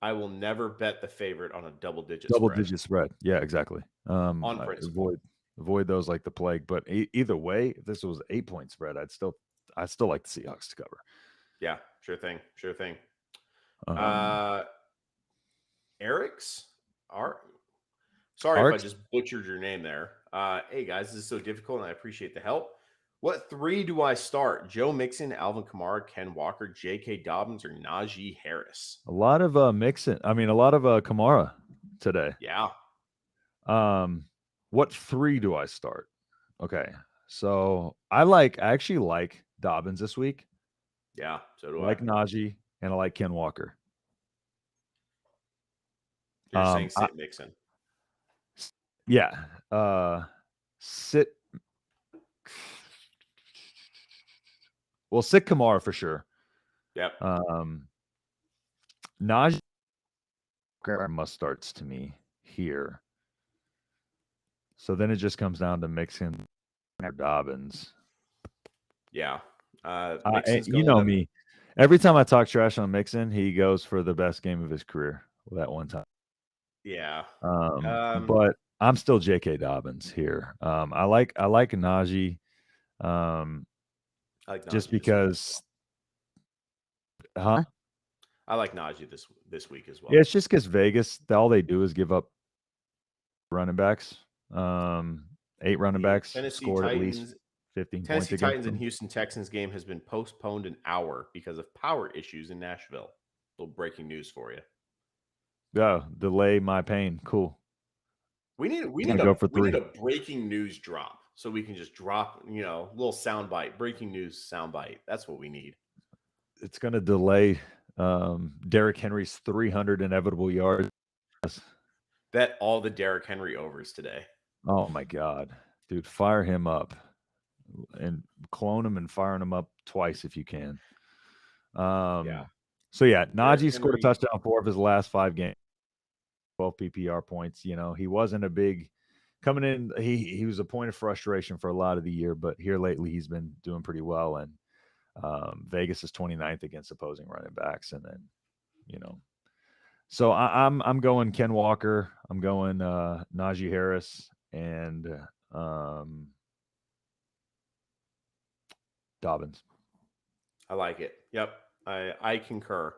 I will never bet the favorite on a double-digit spread. Yeah, exactly. On principle. Avoid those like the plague. But either way, if this was 8-point spread, I still like the Seahawks to cover. Yeah, sure thing. Eric's? Sorry if I just butchered your name there. Hey, guys, this is so difficult, and I appreciate the help. What 3 do I start? Joe Mixon, Alvin Kamara, Ken Walker, J.K. Dobbins, or Najee Harris? A lot of Mixon. I mean, a lot of Kamara today. Yeah. What 3 do I start? Okay. So I actually like Dobbins this week. Yeah, so do I. I like Najee, and I like Ken Walker. You're saying sit Mixon. Yeah. Sit. Well, sit Kamara for sure. Yep. Najee must starts to me here. So then it just comes down to Mixon or Dobbins. Yeah. You know me. Every time I talk trash on Mixon, he goes for the best game of his career that one time. Yeah. But I'm still J.K. Dobbins here. I like Najee. I like Najee just because. I like Najee this week as well. Yeah, it's just because Vegas, all they do is give up running backs. 8 running backs scored Titans, at least 15 points. Tennessee Titans and Houston Texans game has been postponed an hour because of power issues in Nashville. A little breaking news for you. Yeah, delay my pain. Cool. We need a breaking news drop so we can just drop, a little soundbite, breaking news soundbite. That's what we need. It's going to delay Derrick Henry's 300 inevitable yards. Bet all the Derrick Henry overs today. Oh my God, dude, fire him up and clone him and firing him up twice if you can. Yeah. So yeah, Najee scored a touchdown 4 of his last 5 games, 12 PPR points. He wasn't a big coming in. He was a point of frustration for a lot of the year, but here lately he's been doing pretty well. And Vegas is 29th against opposing running backs, and then so I'm going Ken Walker. I'm going Najee Harris and Dobbins. I like it. Yep. I concur.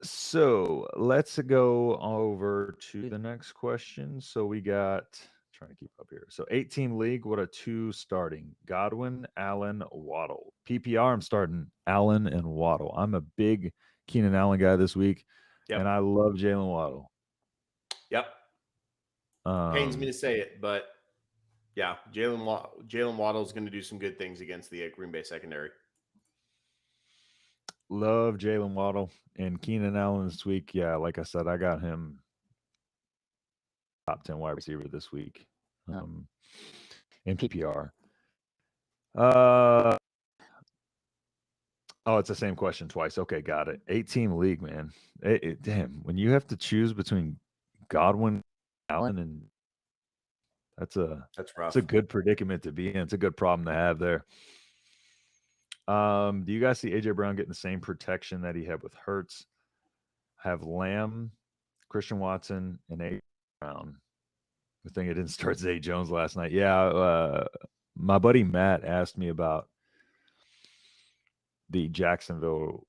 So let's go over to the next question. So we got trying to keep up here. So 18 league, what a 2 starting? Godwin, Allen, Waddle. PPR, I'm starting Allen and Waddle. I'm a big Keenan Allen guy this week, Yep. and I love Jalen Waddle. Yep. Pains me to say it, but yeah, Jalen Waddle is going to do some good things against the Green Bay secondary. Love Jalen Waddle and Keenan Allen this week. Yeah, like I said, I got him top 10 wide receiver this week in PPR. Oh, it's the same question twice. Okay, got it. 8-team league, man. Damn, when you have to choose between Godwin, Allen, and that's rough. It's a good predicament to be in. It's a good problem to have there. Do you guys see AJ Brown getting the same protection that he had with Hurts? Have Lamb, Christian Watson, and AJ Brown. I think I didn't start Zay Jones last night. Yeah, my buddy Matt asked me about the Jacksonville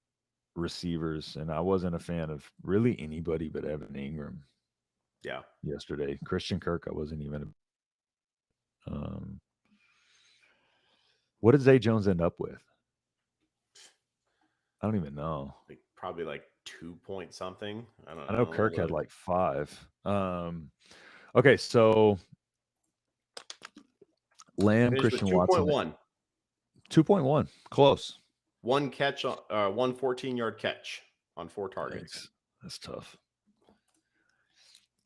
receivers, and I wasn't a fan of really anybody but Evan Ingram. Yeah. Yesterday, Christian Kirk, I wasn't even. What did Zay Jones end up with? I don't even know. Probably like 2 point something. I know Kirk had like 5. Okay, so Lamb, Christian Watson. 2.1. Close. 1 catch, 1 14-yard catch on 4 targets. Thanks. That's tough.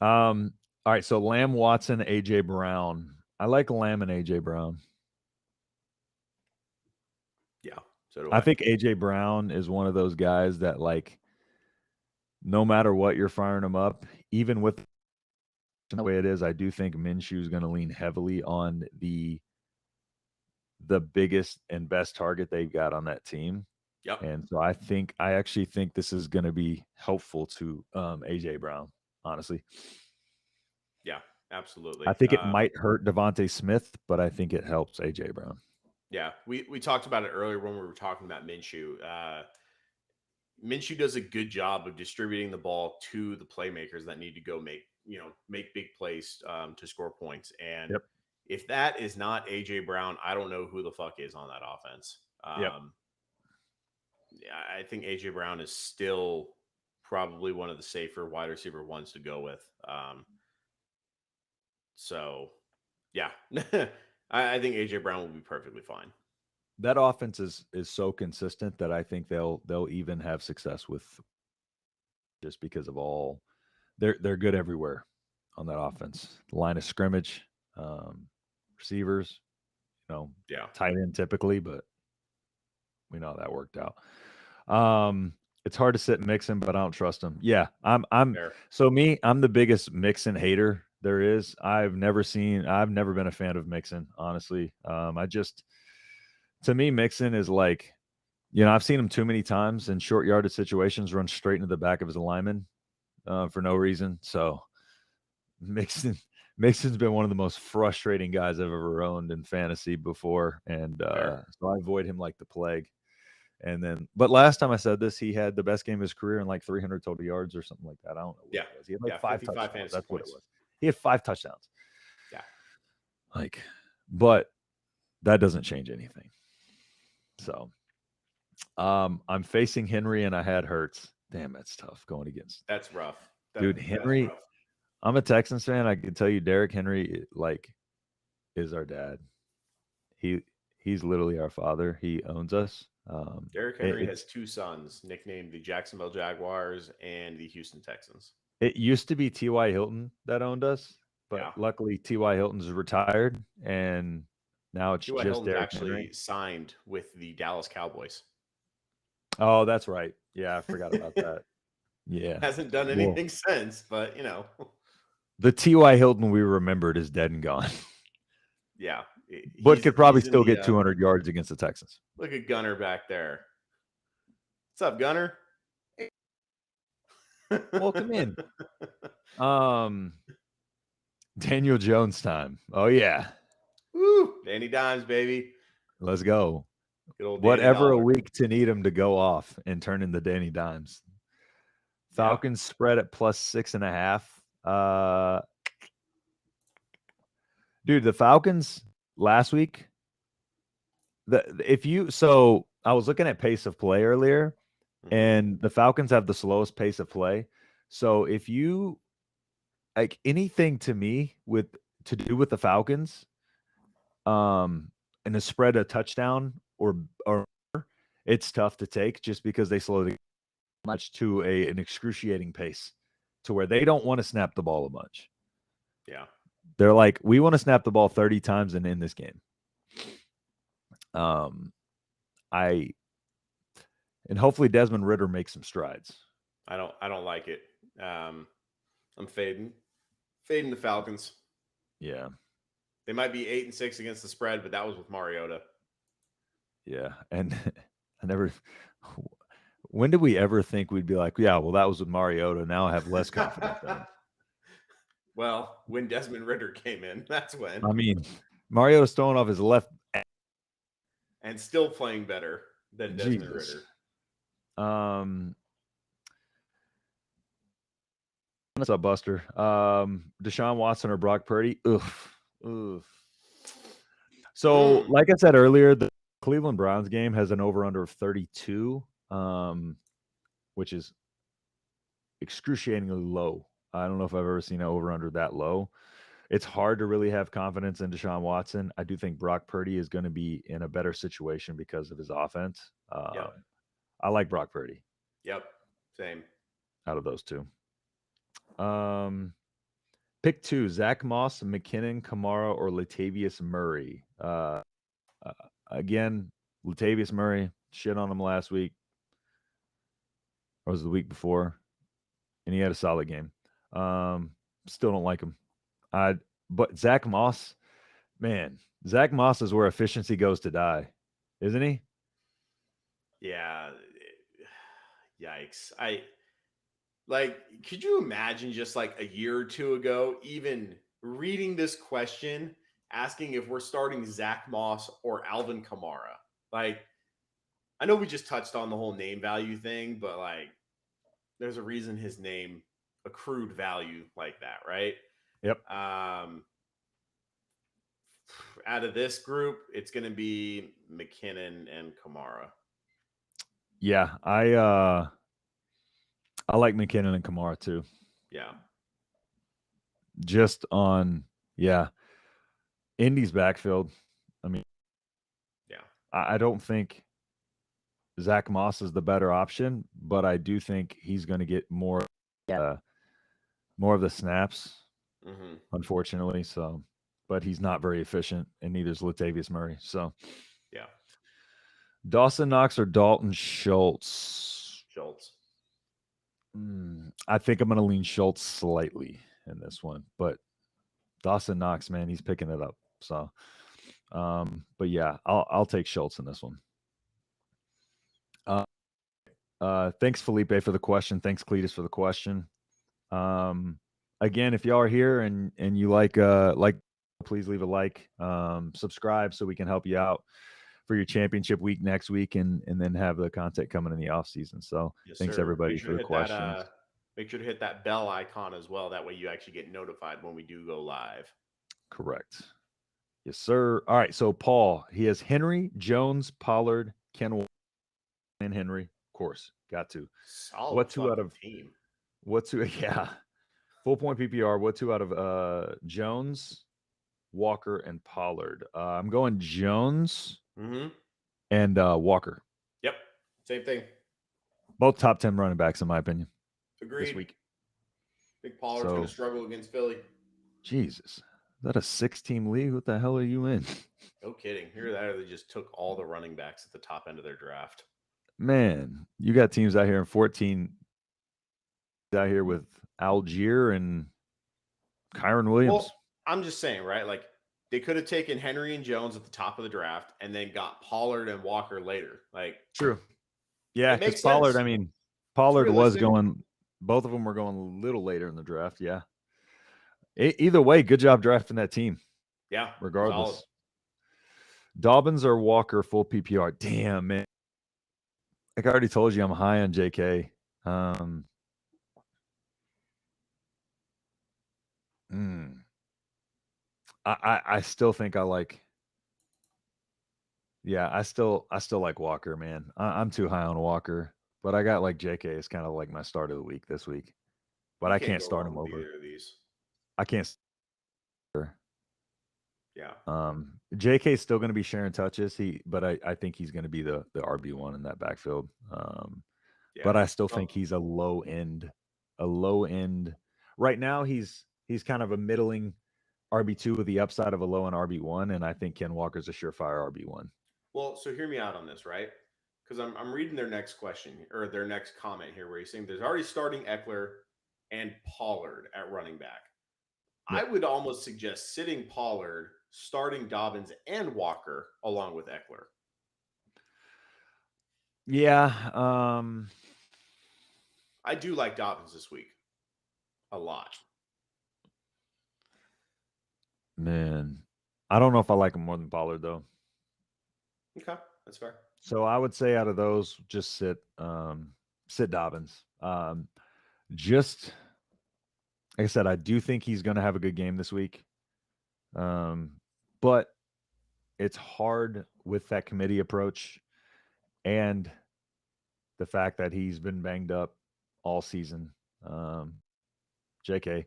All right, so Lamb, Watson, AJ Brown. I like Lamb and AJ Brown. Yeah, so do I. I think AJ Brown is one of those guys that, like, no matter what, you're firing him up, even with the way it is. I do think Minshew is going to lean heavily on the biggest and best target they've got on that team. Yep. And so I actually think this is going to be helpful to AJ Brown, honestly. Yeah, absolutely. I think it might hurt Devontae Smith, but I think it helps AJ Brown. Yeah, we talked about it earlier when we were talking about Minshew. Minshew does a good job of distributing the ball to the playmakers that need to go make big plays to score points. And if that is not AJ Brown, I don't know who the fuck is on that offense. I think AJ Brown is still probably one of the safer wide receiver ones to go with. So, yeah, I think AJ Brown will be perfectly fine. That offense is so consistent that I think they'll even have success with, just because of all they're good everywhere on that offense. Line of scrimmage, receivers, tight end typically, but we know how that worked out. It's hard to sit Mixon, but I don't trust him. Yeah, I'm the biggest Mixon hater there is. I've never been a fan of Mixon, honestly. To me, Mixon is like, I've seen him too many times in short yardage situations run straight into the back of his lineman for no reason. So Mixon's been one of the most frustrating guys I've ever owned in fantasy before. And so I avoid him like the plague. But last time I said this, he had the best game of his career in like 300 total yards or something like that. I don't know what it was. He had like 5 touchdowns. That's what it was. He had 5 touchdowns. Yeah. But that doesn't change anything. So I'm facing Henry and I had Hurts. Damn, that's tough going against. That's rough. Dude, Henry, rough. I'm a Texans fan. I can tell you Derrick Henry is our dad. He's literally our father. He owns us. Derrick Henry has 2 sons nicknamed the Jacksonville Jaguars and the Houston Texans. It used to be T.Y. Hilton that owned us, but luckily T.Y. Hilton's retired, and now it's T.Y. just Hilton's Derrick actually Henry. signed with the Dallas Cowboys. Oh, that's right. Yeah, I forgot about that. Yeah. Hasn't done anything since, but, The T.Y. Hilton we remembered is dead and gone. Yeah. But could probably still get 200 yards against the Texans. Look at Gunner back there. What's up, Gunner? Welcome in. Daniel Jones time. Oh, yeah. Woo! Danny Dimes, baby. Let's go. Good old Danny Whatever a Dollar. week to need him to go off and turn into Danny Dimes. Falcons spread at +6.5. Dude, the Falcons last week. So I was looking at pace of play earlier, Mhm. and the Falcons have the slowest pace of play. So if you like anything to me to do with the Falcons, and to spread a touchdown or it's tough to take just because they slow the much to an excruciating pace to where they don't want to snap the ball a bunch. Yeah. They're like, we want to snap the ball 30 times and in this game. And hopefully Desmond Ridder makes some strides. I don't like it. I'm fading the Falcons. Yeah. They might be 8-6 against the spread, but that was with Mariota. Yeah. And when did we ever think we'd be like, yeah, well, that was with Mariota. Now I have less confidence in him. Well, when Desmond Ridder came in, that's when. I mean, Mariota's throwing off his left and still playing better than Desmond Ridder. What's up, Buster? Deshaun Watson or Brock Purdy? Oof. So, like I said earlier, the Cleveland Browns game has an over-under of 32, which is excruciatingly low. I don't know if I've ever seen an over-under that low. It's hard to really have confidence in Deshaun Watson. I do think Brock Purdy is going to be in a better situation because of his offense. I like Brock Purdy. Yep, same. Out of those two. Pick 2, Zach Moss, McKinnon, Kamara, or Latavius Murray. Again, Latavius Murray, shit on him last week. Or was it the week before? And he had a solid game. Still don't like him. But Zach Moss, man, Zach Moss is where efficiency goes to die, isn't he? Yeah. Yikes. Could you imagine just like a year or two ago, even reading this question, asking if we're starting Zach Moss or Alvin Kamara? Like, I know we just touched on the whole name value thing, but like, there's a reason his name accrued value like that, right? Yep. Out of this group, it's going to be McKinnon and Kamara. Yeah, I like McKinnon and Kamara too. Yeah. Just on, Indy's backfield. I mean, yeah, I don't think Zach Moss is the better option, but I do think he's going to get more of the snaps, unfortunately. So, but he's not very efficient, and neither is Latavius Murray. So, yeah. Dawson Knox or Dalton Schultz? Schultz. I think I'm going to lean Schultz slightly in this one, but Dawson Knox, man, he's picking it up. So, but yeah, I'll take Schultz in this one. Thanks, Felipe, for the question. Thanks, Cletus, for the question. Again, if y'all are here and you like, please leave a like, subscribe so we can help you out for your championship week next week, and then have the content coming in the off season. So thanks everybody for the questions. Make sure to hit that bell icon as well. That way you actually get notified when we do go live. Correct. Yes, sir. All right. So Paul, he has Henry, Jones, Pollard, Ken, and Henry. Of course, got to. Solid. What two out of team? What two? Yeah. Full point PPR. What two out of Jones, Walker, and Pollard? I'm going Jones and Walker. Yep. Same thing. Both top 10 running backs, in my opinion. Agreed. This week. I think Pollard's going to struggle against Philly. Jesus. Is that a 6-team league? What the hell are you in? No kidding. Here they just took all the running backs at the top end of their draft. Man, you got teams out here in 14 out here with Algier and Kyron Williams. Well, I'm just saying, right? Like, they could have taken Henry and Jones at the top of the draft and then got Pollard and Walker later. Like, true. Yeah, because Pollard, sense. I mean, Pollard was going, both of them were going a little later in the draft. Yeah. Either way, good job drafting that team. Yeah. Regardless. Dobbins or Walker full PPR. Damn, man. Like I already told you, I'm high on JK. I still think I like. Yeah, I still like Walker, man. I'm too high on Walker, but I got like JK is kind of like my start of the week this week. But You I can't go start wrong him with over. either of these. I can't. Yeah. JK is still going to be sharing touches. But I think he's going to be the RB1 in that backfield. Yeah. But I still think he's a low end. Right now, he's kind of a middling RB2 with the upside of a low end RB1, and I think Ken Walker's a surefire RB1. Well, so hear me out on this, right? Because I'm reading their next question or their next comment here, where he's saying there's already starting Eckler and Pollard at running back. Yep. I would almost suggest sitting Pollard, starting Dobbins and Walker along with Eckler. Yeah. I do like Dobbins this week a lot. Man, I don't know if I like him more than Pollard though. Okay, that's fair. So I would say out of those, just sit Dobbins. Just like I said, I do think he's going to have a good game this week. But it's hard with that committee approach and the fact that he's been banged up all season. JK.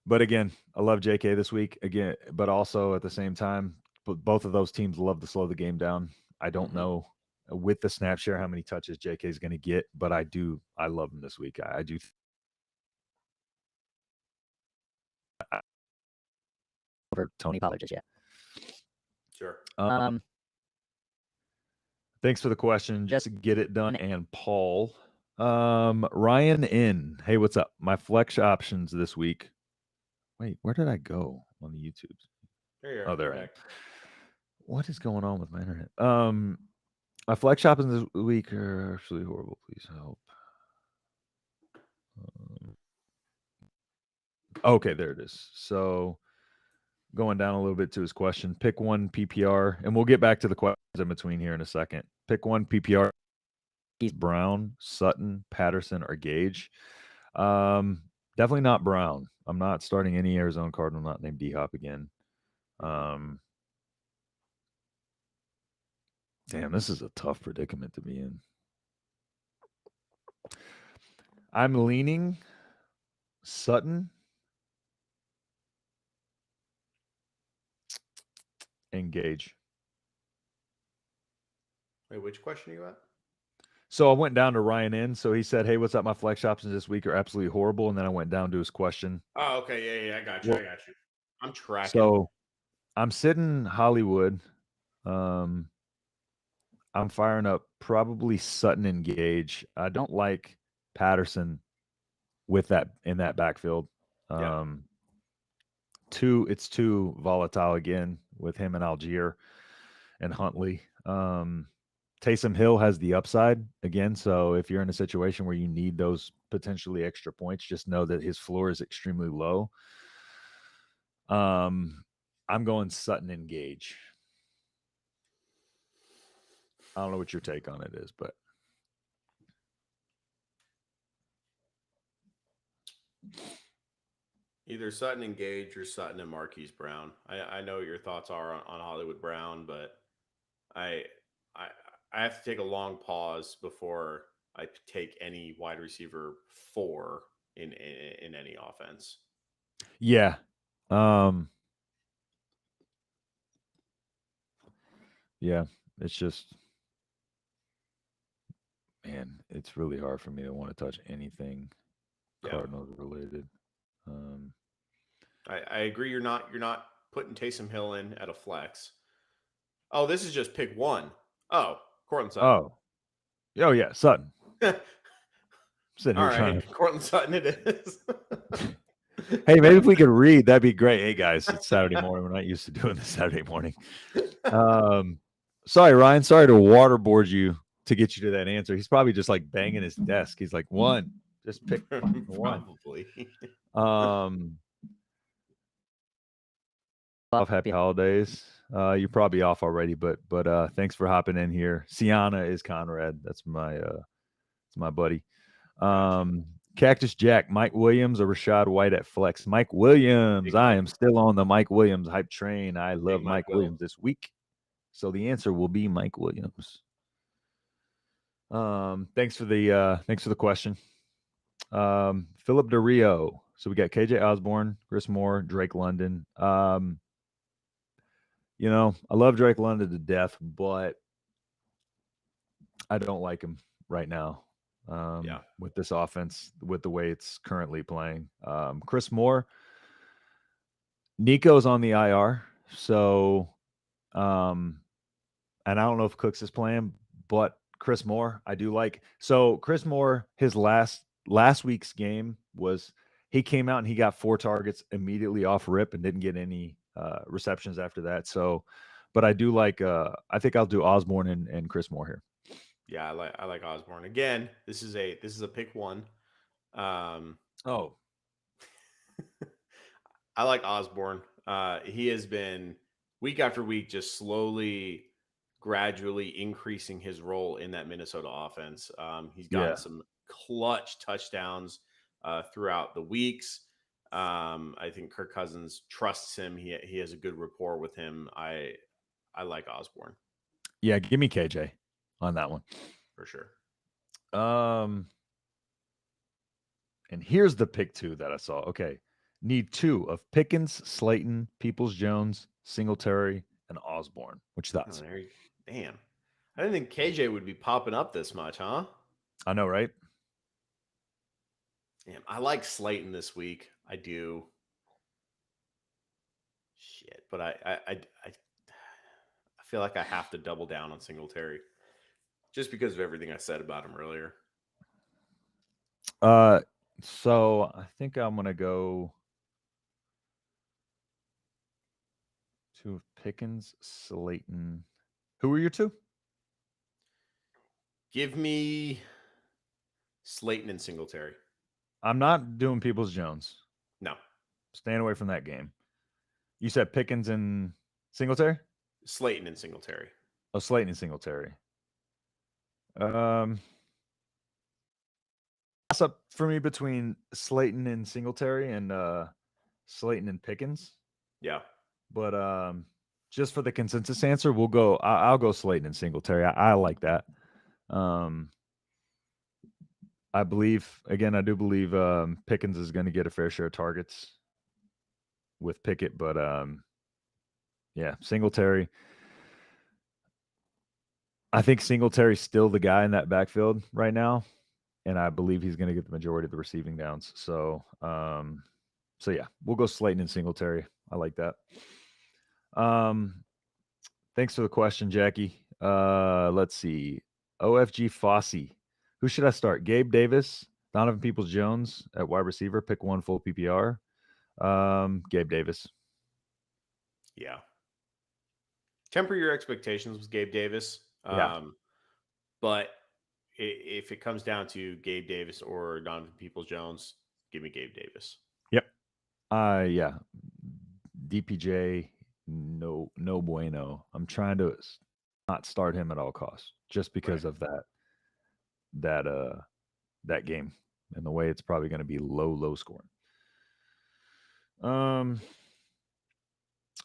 But again, I love JK this week. Again, but also at the same time, both of those teams love to slow the game down. I don't know with the snap share how many touches JK is going to get, but I love him this week. I do. Over Tony Pollard just yet. Sure. Thanks for the question. Just get it done. And Paul, Ryan in. Hey, what's up? My flex options this week. Wait, where did I go on the YouTube? There you are. Oh, there I am. What is going on with my internet? My flex options this week are actually horrible. Please help. Okay, there it is. So going down a little bit to his question, pick one PPR, and we'll get back to the questions in between here in a second. Pick one PPR. Brown, Sutton, Patterson, or Gage. Definitely not Brown. I'm not starting any Arizona Cardinal not named D-Hop again. Damn, this is a tough predicament to be in. I'm leaning Sutton and Gage. Wait, which question are you at? So I went down to Ryan in. So he said, hey, what's up? My flex options this week are absolutely horrible. And then I went down to his question. Oh, okay. Yeah, I got you. Well, I got you. I'm tracking. So I'm sitting Hollywood. I'm firing up probably Sutton and Gage. I don't like Patterson with that in that backfield. It's too volatile again with him and Algier and Huntley. Taysom Hill has the upside again. So if you're in a situation where you need those potentially extra points, just know that his floor is extremely low. I'm going Sutton and Gage. I don't know what your take on it is, but either Sutton and Gage or Sutton and Marquise Brown. I know what your thoughts are on Hollywood Brown, but I have to take a long pause before I take any wide receiver 4 in any offense. Yeah. Yeah, it's just, man, it's really hard for me to want to touch anything Cardinals related. I agree. You're not putting Taysom Hill in at a flex. Oh, this is just pick one. Oh, Courtland Sutton. Oh yeah, Sutton. Sitting here trying to... Courtland Sutton it is. Hey, maybe if we could read, that'd be great. Hey guys, it's Saturday morning. We're not used to doing this Saturday morning. Sorry, Ryan. Sorry to waterboard you to get you to that answer. He's probably just like banging his desk. He's like, one. Just pick one. Probably. off. Happy holidays. You're probably off already, but thanks for hopping in here. Sienna is Conrad. That's my buddy. Cactus Jack, Mike Williams or Rashad White at flex? Mike Williams. I am still on the Mike Williams hype train. I love Mike Williams this week. So the answer will be Mike Williams. Thanks for the question. Philip DeRio. So we got KJ Osborne, Chris Moore, Drake London. I love Drake London to death, but I don't like him right now. With this offense, with the way it's currently playing. Chris Moore, Nico's on the IR, so and I don't know if Cooks is playing, but Chris Moore, I do like. So Chris Moore, his last week's game was he came out and he got 4 targets immediately off rip and didn't get any receptions after that. So, but I do like. I think I'll do Osborne and Chris Moore here. Yeah, I like Osborne. Again, this is a pick one. I like Osborne. He has been week after week just slowly, gradually increasing his role in that Minnesota offense. He's gotten some clutch touchdowns throughout the weeks. I think Kirk Cousins trusts him. He has a good rapport with him. I like Osborne. Yeah, give me KJ on that one for sure. And here's the pick 2 that I saw. Okay, need 2 of Pickens, Slayton, Peoples-Jones, Singletary, and Osborne. Which thoughts? Damn, I didn't think KJ would be popping up this much, huh? I know, right? Damn, I like Slayton this week. I do. Shit, but I feel like I have to double down on Singletary. Just because of everything I said about him earlier. So I think I'm gonna go to Pickens, Slayton. Who were your 2? Give me Slayton and Singletary. I'm not doing Peoples-Jones. No. Staying away from that game. You said Pickens and Singletary? Slayton and Singletary. Oh, Slayton and Singletary. Toss up for me between Slayton and Singletary and Slayton and Pickens. Yeah. But just for the consensus answer, I'll go Slayton and Singletary. I like that. I do believe Pickens is going to get a fair share of targets with Pickett, but Singletary. I think Singletary's still the guy in that backfield right now, and I believe he's going to get the majority of the receiving downs. So we'll go Slayton and Singletary. I like that. Thanks for the question, Jackie. Let's see. OFG Fossey. Who should I start? Gabe Davis, Donovan Peoples-Jones at wide receiver. Pick 1 full PPR. Gabe Davis. Yeah. Temper your expectations with Gabe Davis. But if it comes down to Gabe Davis or Donovan Peoples-Jones, give me Gabe Davis. Yep. DPJ, no bueno. I'm trying to not start him at all costs just because of that game and the way it's probably going to be low scoring.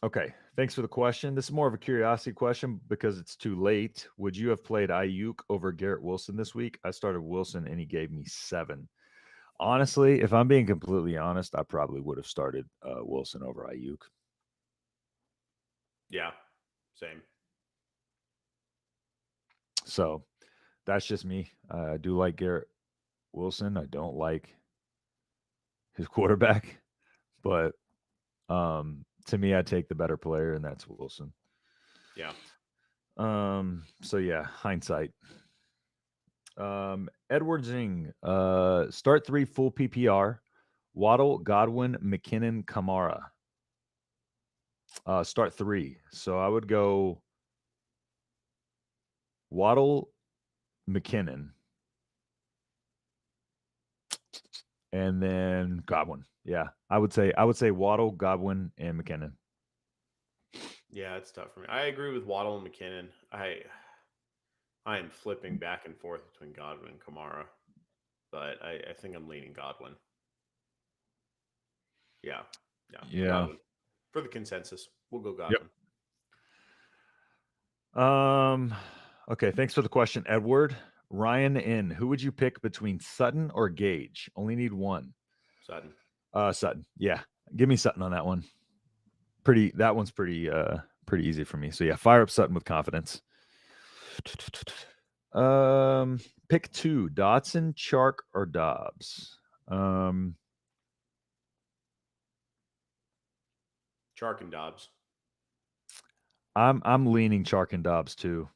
Okay, thanks for the question. This is more of a curiosity question because it's too late. Would you have played Ayuk over Garrett Wilson this week? I started Wilson and he gave me 7. Honestly, if I'm being completely honest, I probably would have started Wilson over Ayuk. Yeah, same. So that's just me. I do like Garrett Wilson. I don't like his quarterback, but to me, I take the better player, and that's Wilson. Yeah. So yeah, hindsight. Edward Zing, start 3 full PPR. Waddle, Godwin, McKinnon, Kamara. Start 3. So I would go Waddle, McKinnon, and then Godwin. Yeah, I would say Waddle, Godwin, and McKinnon. Yeah, it's tough for me. I agree with Waddle and McKinnon. I am flipping back and forth between Godwin and Kamara, but I think I'm leaning Godwin. Yeah. Yeah. Godwin. For the consensus, we'll go Godwin. Okay, thanks for the question, Edward. Ryan in. Who would you pick between Sutton or Gage? Only need one. Sutton. Sutton. Yeah. Give me Sutton on that one. That one's pretty easy for me. So yeah, fire up Sutton with confidence. Pick 2, Dotson, Chark, or Dobbs. Chark and Dobbs. I'm leaning Chark and Dobbs too.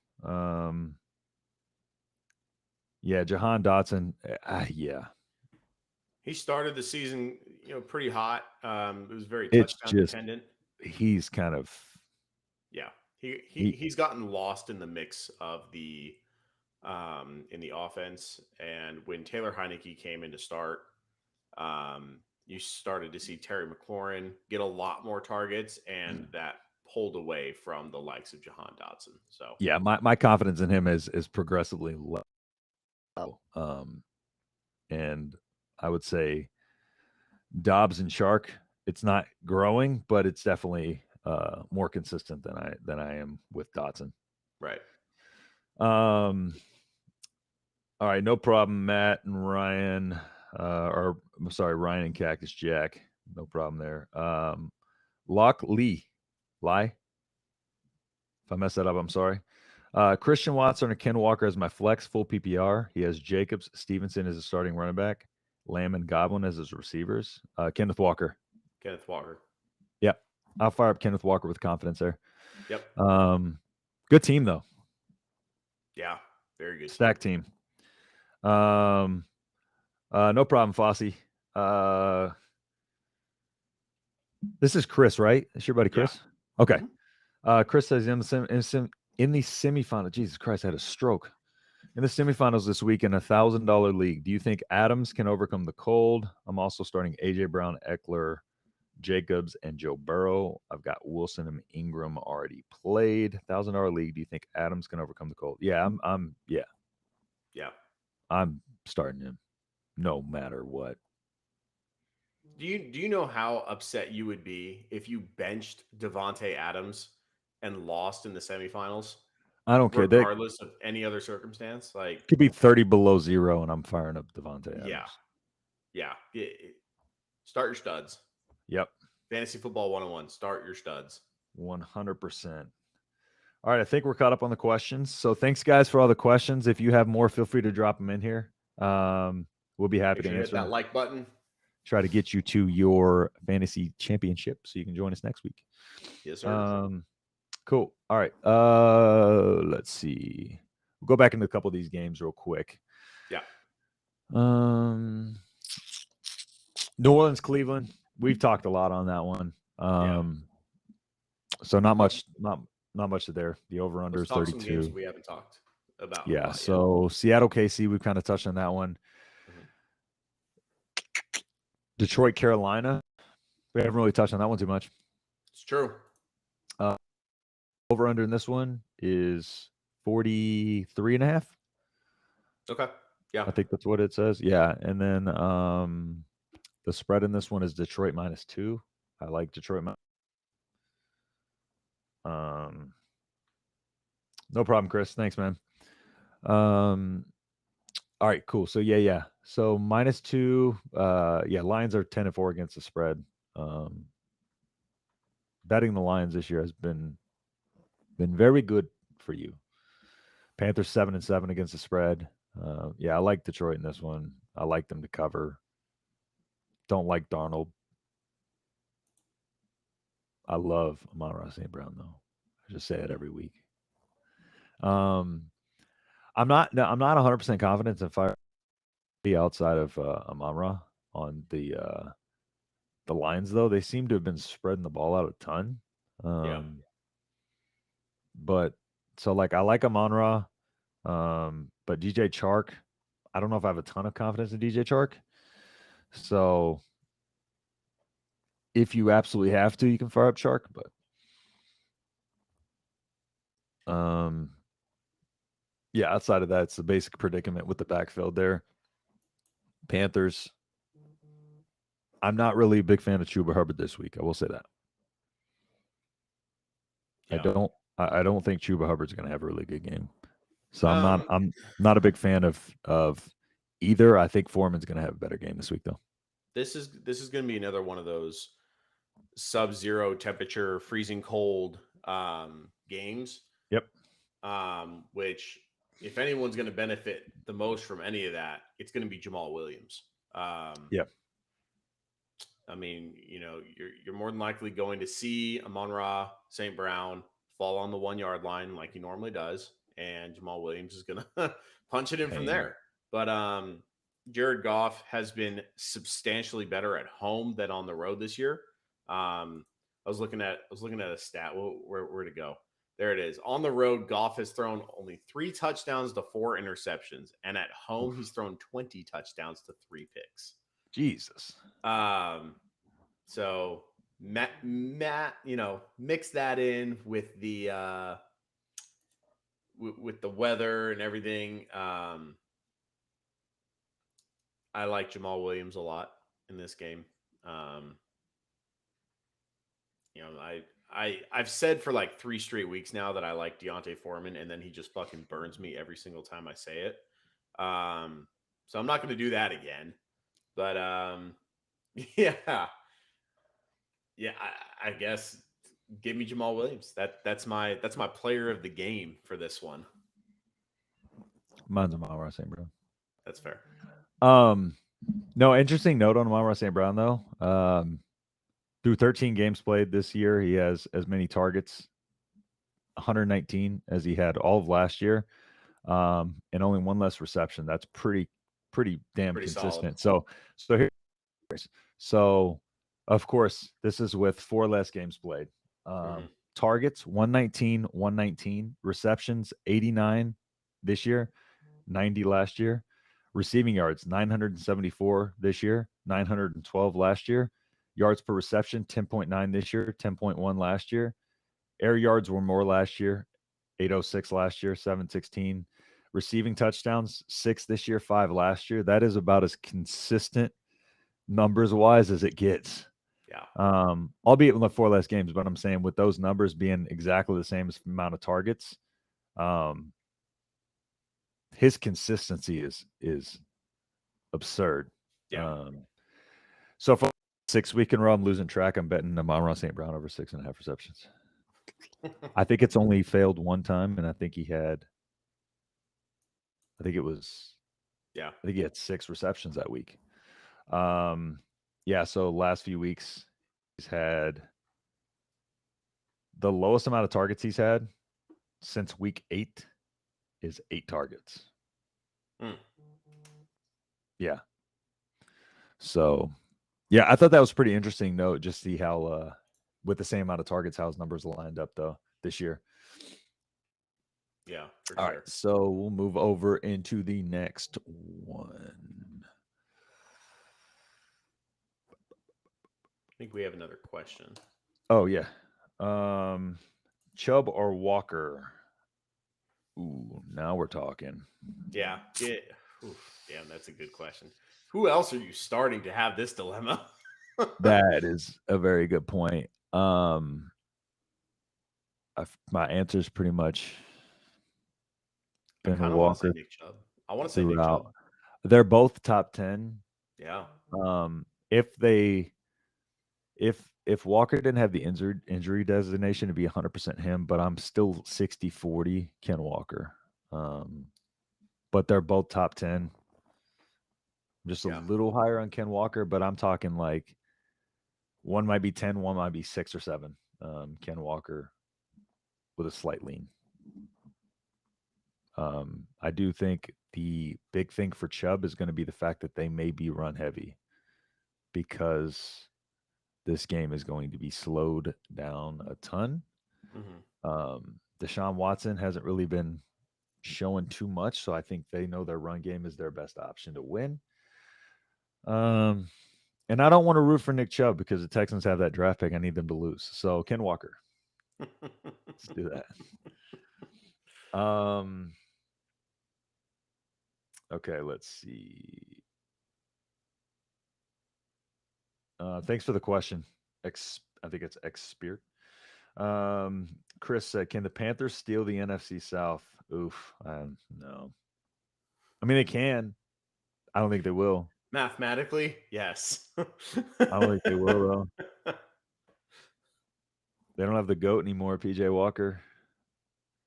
Yeah, Jahan Dotson. Yeah. He started the season, pretty hot. It was very It's touchdown just dependent. he's kind of he's gotten lost in the mix of the in the offense. And when Taylor Heineke came in to start, you started to see Terry McLaurin get a lot more targets, and that pulled away from the likes of Jahan Dotson. So yeah, my confidence in him is progressively low. And I would say Dobbs and Chark, it's not growing, but it's definitely more consistent than I am with Dotson. Right. All right, no problem, Matt and Ryan. Or I'm sorry, Ryan and Cactus Jack. No problem there. Lock Lee. If I mess that up, I'm sorry. Christian Watson or Ken Walker as my flex, full PPR. He has Jacobs, Stevenson as a starting running back, Lamb and Godwin as his receivers. Kenneth Walker. Yep. I'll fire up Kenneth Walker with confidence there. Yep. Good team, though. Yeah, very good. Stack team. No problem, Fossey. This is Chris, right? It's your buddy Chris? Yeah. Okay. Chris says in the semifinal, Jesus Christ, I had a stroke. In the semifinals this week in a $1,000 league, do you think Adams can overcome the cold? I'm also starting A.J. Brown, Eckler, Jacobs, and Joe Burrow. I've got Wilson and Ingram already played. $1,000 league. Do you think Adams can overcome the cold? Yeah, I'm starting him no matter what. Do you know how upset you would be if you benched Devontae Adams and lost in the semifinals? I don't care. Regardless of any other circumstance. Like, it could be 30 below zero and I'm firing up Devontae Adams. Yeah. Start your studs. Yep. Fantasy Football 101. Start your studs. 100%. All right. I think we're caught up on the questions. So thanks, guys, for all the questions. If you have more, feel free to drop them in here. We'll be happy to answer hit that like button. Try to get you to your fantasy championship so you can join us next week. Yes, sir. Cool. All right. Let's see. We'll go back into a couple of these games real quick. Yeah. New Orleans, Cleveland. We've talked a lot on that one. So not much there. The over/under is 32. Some games we haven't talked about. Yeah. So Seattle, KC, we've kind of touched on that one. Detroit, Carolina. We haven't really touched on that one too much. It's true. Over/under in this one is 43.5. Okay. Yeah. I think that's what it says. Yeah. And then the spread in this one is Detroit -2. I like Detroit. No problem, Chris. Thanks, man. All right, cool. So yeah. So -2. Lions are 10-4 against the spread. Betting the Lions this year has been very good for you. Panthers 7-7 against the spread. I like Detroit in this one. I like them to cover. Don't like Darnold. I love Amon-Ra St. Brown though. I just say it every week. I'm not 100% confident in fire outside of Amon-Ra on the Lions though. They seem to have been spreading the ball out a ton. But so I like Amon-Ra, but DJ Chark, I don't know if I have a ton of confidence in DJ Chark. So if you absolutely have to, you can fire up Chark, but Yeah, outside of that, it's the basic predicament with the backfield there. Panthers. I'm not really a big fan of Chuba Hubbard this week. I will say that. Yeah. I don't think Chuba Hubbard's going to have a really good game. So I'm not a big fan of either. I think Foreman's going to have a better game this week though. This is going to be another one of those sub-zero temperature, freezing cold games. Yep. Which, if anyone's going to benefit the most from any of that, it's going to be Jamal Williams. Yep. I mean, you're more than likely going to see Amon-Ra St. Brown fall on the 1 yard line like he normally does, and Jamal Williams is going to punch it in from there. But Jared Goff has been substantially better at home than on the road this year. I was looking at a stat. Where'd it go? There it is. On the road, Goff has thrown only 3 touchdowns to 4 interceptions, and at home, he's thrown 20 touchdowns to 3 picks. Jesus. So Matt, mix that in with the with the weather and everything. I like Jamal Williams a lot in this game. I've said for like 3 straight weeks now that I like Deontay Foreman, and then he just fucking burns me every single time I say it. So I'm not going to do that again. But yeah. I guess give me Jamal Williams. That's my player of the game for this one. Mine's Amon-Ra St. Brown. That's fair. No, interesting note on Amon-Ra St. Brown though. Through 13 games played this year, he has as many targets, 119, as he had all of last year, and only 1 less reception. That's pretty damn consistent. Solid. So of course, this is with 4 less games played. Targets 119, receptions 89 this year, 90 last year. Receiving yards 974 this year, 912 last year. Yards per reception 10.9 this year, 10.1 last year. Air yards were more last year, 806 last year, 716. Receiving touchdowns 6 this year, 5 last year. That is about as consistent numbers wise as it gets. Yeah. Albeit with the 4 less games, but I'm saying with those numbers being exactly the same as amount of targets, his consistency is absurd. Yeah. So for 6 week in a row, I'm losing track. I'm betting Amon-Ra St. Brown over 6.5 receptions. I think it's only failed 1 time, and I think he had 6 receptions that week. So last few weeks he's had the lowest amount of targets he's had since week 8 is 8 targets. Yeah. So yeah, I thought that was pretty interesting note. Just see how with the same amount of targets, how his numbers lined up though this year. Yeah. For All sure. right. So we'll move over into the next one. I think we have another question. Oh yeah. Chubb or Walker? Ooh, now we're talking. Yeah. Damn, that's a good question. Who else are you starting to have this dilemma? That is a very good point. My answer is pretty much been Walker. I want to say Nick Chubb. They're both top 10. Yeah. If Walker didn't have the injury designation, it'd be 100% him, but I'm still 60-40 Ken Walker. But they're both top 10. Just a little higher on Ken Walker, but I'm talking like one might be 10, one might be 6 or 7. Ken Walker with a slight lean. I do think the big thing for Chubb is going to be the fact that they may be run heavy because this game is going to be slowed down a ton. Deshaun Watson hasn't really been showing too much, so I think they know their run game is their best option to win. And I don't want to root for Nick Chubb because the Texans have that draft pick. I need them to lose. So Ken Walker. Let's do that. Okay, let's see. Thanks for the question. I think it's X-Spirit. Chris said, "Can the Panthers steal the NFC South?" Oof. No. I mean, they can. I don't think they will. Mathematically, yes. I don't think they will, though. They don't have the GOAT anymore, PJ Walker.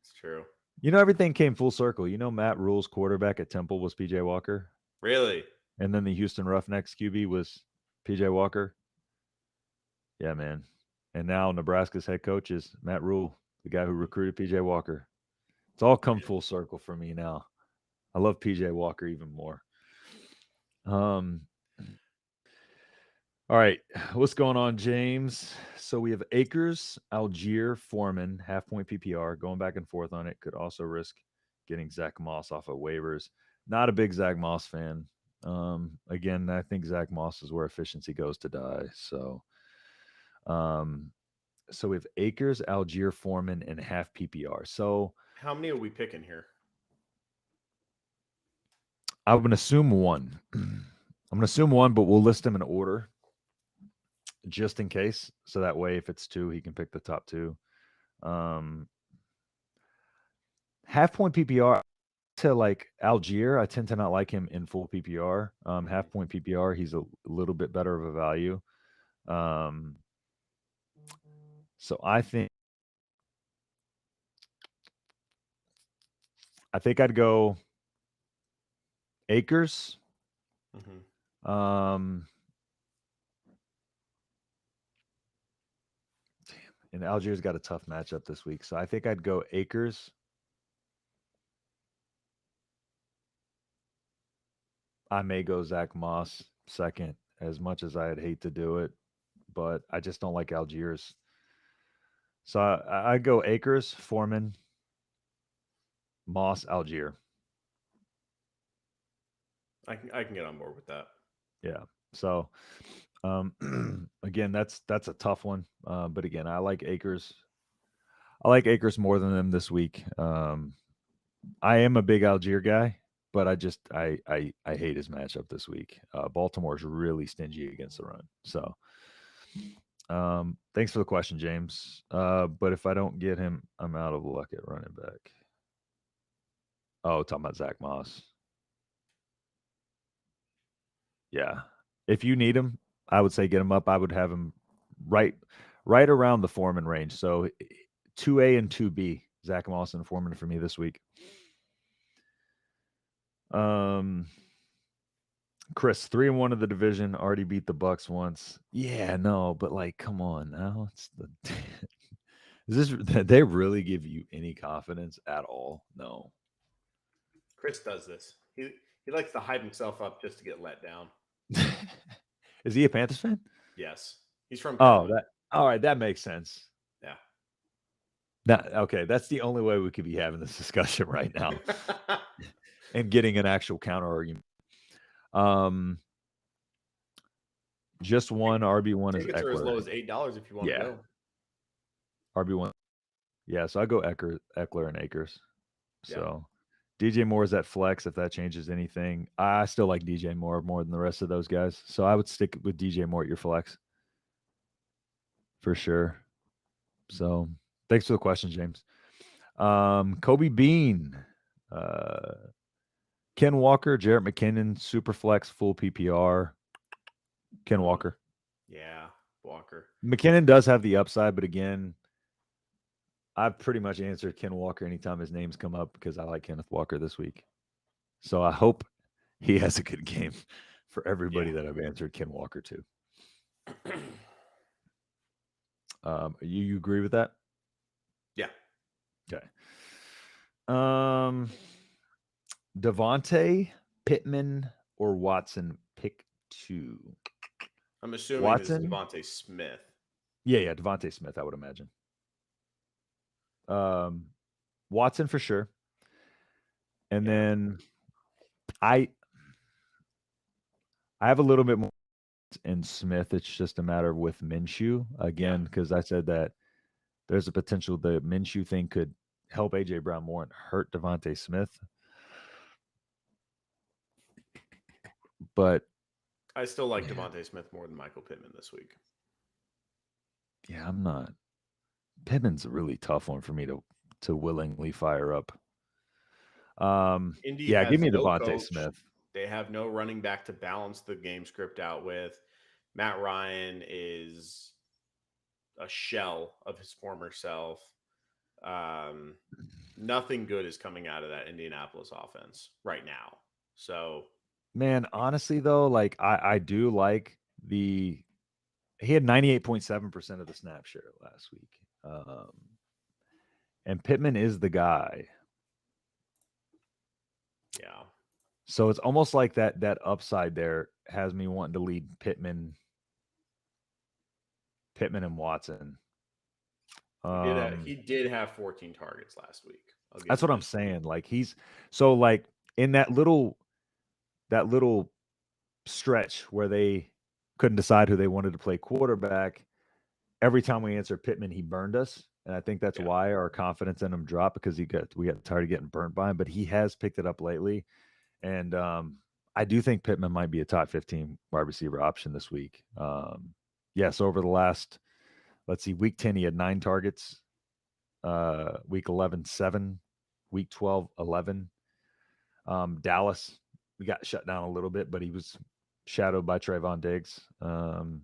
It's true. You know, everything came full circle. You know, Matt Rule's quarterback at Temple was PJ Walker. Really? And then the Houston Roughnecks QB was PJ Walker. Yeah, man. And now Nebraska's head coach is Matt Rule, the guy who recruited PJ Walker. It's all come full circle for me now. I love PJ Walker even more. All right, what's going on, James? So we have Akers, Algier, Foreman, half-point PPR, going back and forth on it. Could also risk getting Zach Moss off of waivers. Not a big Zach Moss fan. Again, I think Zach Moss is where efficiency goes to die. So we have Akers, Algier, Foreman, and half PPR. So how many are we picking here? I'm going to assume one. I'm going to assume one, but we'll list them in order just in case. So that way, if it's two, he can pick the top two. Half-point PPR to like Algier, I tend to not like him in full PPR. Half-point PPR, he's a little bit better of a value. So I think I'd go Akers. Damn. And Algier's got a tough matchup this week. So I think I'd go Akers. I may go Zach Moss second, as much as I'd hate to do it, but I just don't like Algiers. So I'd go Akers, Foreman, Moss, Algier. I can get on board with that. Yeah. So again, that's a tough one. But again, I like Akers. I like Akers more than them this week. I am a big Algier guy, but I hate his matchup this week. Baltimore's really stingy against the run. So thanks for the question, James. But if I don't get him, I'm out of luck at running back. Oh, talking about Zach Moss. Yeah. If you need him, I would say get him up. I would have him right around the Foreman range. So 2A and 2B, Zach Moss and Foreman for me this week. Chris, 3-1 of the division, already beat the Bucks once. Yeah, no, but like, come on now. Did they really give you any confidence at all? No. Chris does this. He likes to hype himself up just to get let down. Is he a Panthers fan? Yes. He's from all right, that makes sense. Yeah. Okay, that's the only way we could be having this discussion right now. And getting an actual counter argument. Just one RB1 is tickets are as Eckler. low as $8 if you want to go. RB1. Yeah, so I go Eckler and Akers. So DJ Moore is at flex if that changes anything. I still like DJ Moore more than the rest of those guys. So I would stick with DJ Moore at your flex. For sure. So thanks for the question, James. Kobe Bean. Ken Walker, Jarrett McKinnon, super flex, full PPR. Ken Walker. Yeah, Walker. McKinnon does have the upside, but again, I've pretty much answered Ken Walker anytime his names come up because I like Kenneth Walker this week. So I hope he has a good game for everybody that I've answered Ken Walker to. You agree with that? Yeah. Okay. Devontae, Pittman, or Watson, pick two. I'm assuming Watson? it's Devontae Smith. Yeah, Devontae Smith, I would imagine. Watson for sure. And then I have a little bit more in Smith. It's just a matter with Minshew again, because I said that there's a potential the Minshew thing could help AJ Brown more and hurt Devontae Smith. But I still like Devontae Smith more than Michael Pittman this week. yeah, I'm not. Pittman's a really tough one for me to willingly fire up. Indy Yeah, give has me no Devontae coach. Smith. They have no running back to balance the game script out with. Matt Ryan is a shell of his former self. Nothing good is coming out of that Indianapolis offense right now. So, Man, honestly though, like I do like he had 98.7% of the snap share last week. And Pittman is the guy. yeah. So it's almost like that upside there has me wanting to lead Pittman and Watson. He did have 14 targets last week. That's what I'm saying. Like he's so like in that little stretch where they couldn't decide who they wanted to play quarterback. Every time we answered Pittman, he burned us. And I think that's why our confidence in him dropped, because we got tired of getting burnt by him. But he has picked it up lately. And I do think Pittman might be a top 15 wide receiver option this week. Yes, over the last, let's see, week 10, he had 9 targets. Week 11, 7. Week 12, 11. Dallas, we got shut down a little bit, but he was shadowed by Trayvon Diggs. And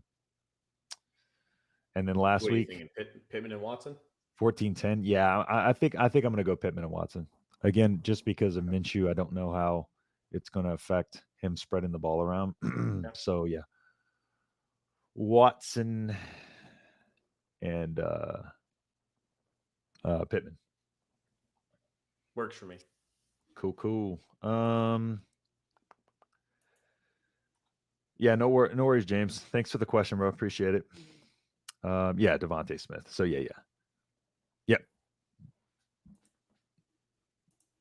then last week, Pittman and Watson, 14-10. Yeah, I think I'm going to go Pittman and Watson again, just because of Minshew. I don't know how it's going to affect him spreading the ball around. So yeah, Watson and Pittman works for me. Cool. Yeah, no worries, James. Thanks for the question, bro. Appreciate it. Yeah, Devontae Smith. So yeah.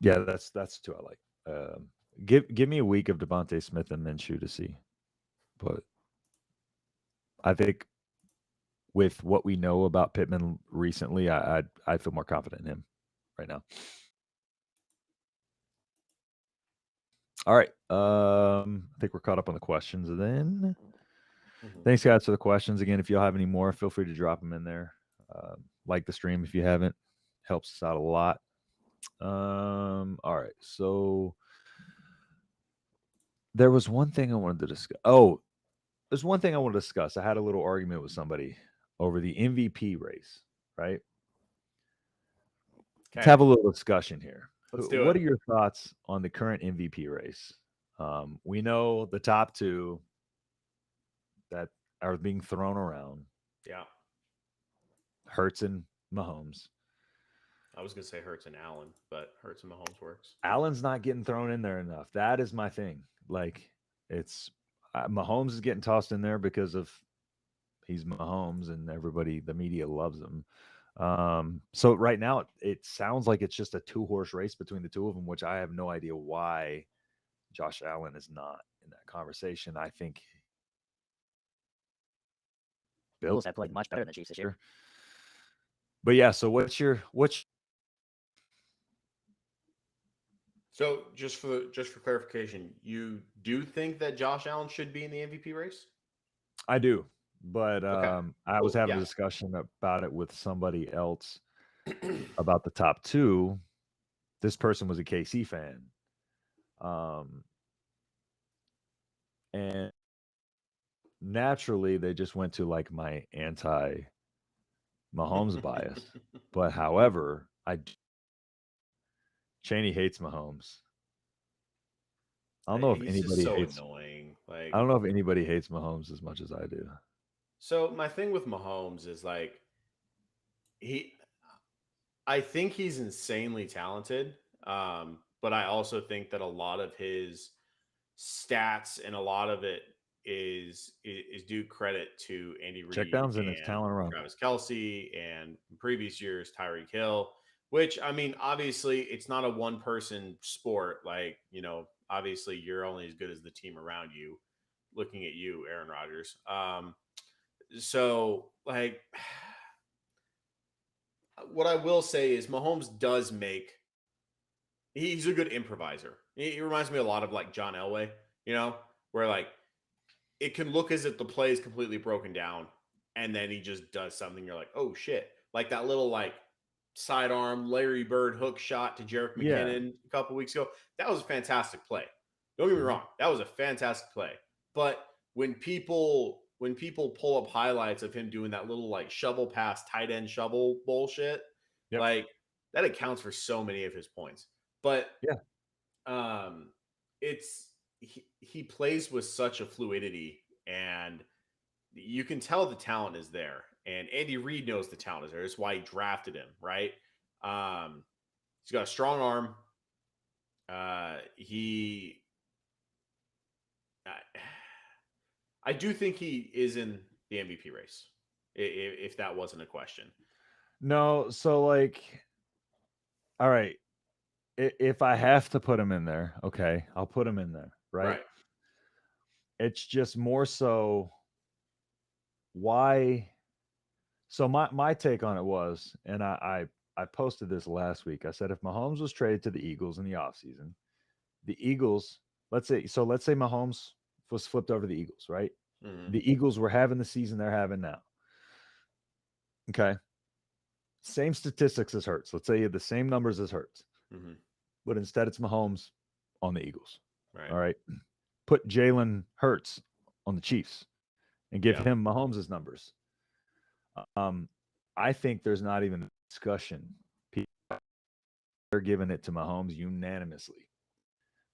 Yeah, that's two I like. Give me a week of Devontae Smith and Minshew to see. But I think with what we know about Pittman recently, I feel more confident in him right now. All right. I think we're caught up on the questions then. Thanks, guys, for the questions. Again, if y'all have any more, feel free to drop them in there. Like the stream if you haven't. Helps us out a lot. All right. So there was one thing I wanted to discuss. Oh, there's one thing I want to discuss. I had a little argument with somebody over the MVP race, right? Okay. Let's have a little discussion here. What are your thoughts on the current MVP race? We know the top 2 that are being thrown around. Yeah. Hurts and Mahomes. I was going to say Hurts and Allen, but Hurts and Mahomes works. Allen's not getting thrown in there enough. That is my thing. Like, it's Mahomes is getting tossed in there because of he's Mahomes and everybody, the media loves him. So right now it sounds like it's just a 2-horse race between the two of them, which I have no idea why Josh Allen is not in that conversation. I think Bills have played much better than the Chiefs this year. But yeah, so what's So just for clarification, you do think that Josh Allen should be in the MVP race? I do, but I was having a discussion about it with somebody else about the top 2. This person was a KC fan, and naturally they just went to like my anti-Mahomes bias. But however, Cheney hates Mahomes. I don't know if anybody hates. Annoying. I don't know if anybody hates Mahomes as much as I do. So my thing with Mahomes is like I think he's insanely talented, but I also think that a lot of his stats and a lot of it is due credit to Andy Reid, checkdowns and his talent around Travis Kelce, and in previous years Tyreek Hill. Which, I mean, obviously, it's not a one-person sport. Like, obviously, you're only as good as the team around you. Looking at you, Aaron Rodgers. So, like, what I will say is Mahomes does make. He's a good improviser. He reminds me a lot of like John Elway, where like it can look as if the play is completely broken down, and then he just does something. You're like, oh shit! Like that little like sidearm Larry Bird hook shot to Jerick Yeah. McKinnon a couple weeks ago. That was a fantastic play. Don't get me wrong, that was a fantastic play. But when people pull up highlights of him doing that little like shovel pass, tight end shovel bullshit, Yep. like that accounts for so many of his points. But it's he plays with such a fluidity, and you can tell the talent is there. And Andy Reid knows the talent is there. That's why he drafted him, right? He's got a strong arm. I do think he is in the MVP race, if that wasn't a question. No, so like, all right, if I have to put him in there, okay, I'll put him in there, right? It's just more so why. So my take on it was, and I posted this last week. I said if Mahomes was traded to the Eagles in the offseason, the Eagles, let's say Mahomes was flipped over to the Eagles, right? Mm-hmm. The Eagles were having the season they're having now. Okay. Same statistics as Hurts. Let's say you had the same numbers as Hurts. Mm-hmm. But instead it's Mahomes on the Eagles. Right. All right. Put Jalen Hurts on the Chiefs and give him Mahomes' numbers. I think there's not even a discussion. People are giving it to Mahomes unanimously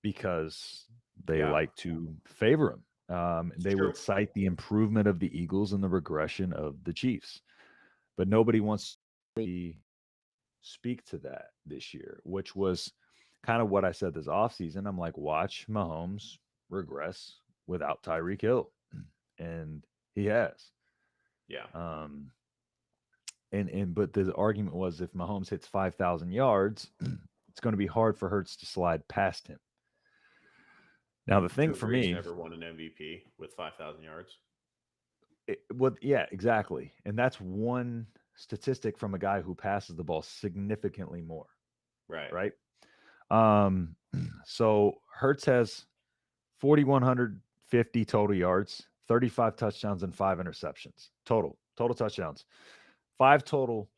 because they like to favor him. They would cite the improvement of the Eagles and the regression of the Chiefs. But nobody wants to speak to that this year, which was kind of what I said this offseason. I'm like, watch Mahomes regress without Tyreek Hill. And he has. Yeah. But the argument was if Mahomes hits 5,000 yards, it's going to be hard for Hurts to slide past him. Now, the thing for me, never won an MVP with 5,000 yards. Yeah, exactly. And that's one statistic from a guy who passes the ball significantly more. Right. So Hurts has 4,150 total yards, 35 touchdowns, and 5 interceptions. Total touchdowns. 5 total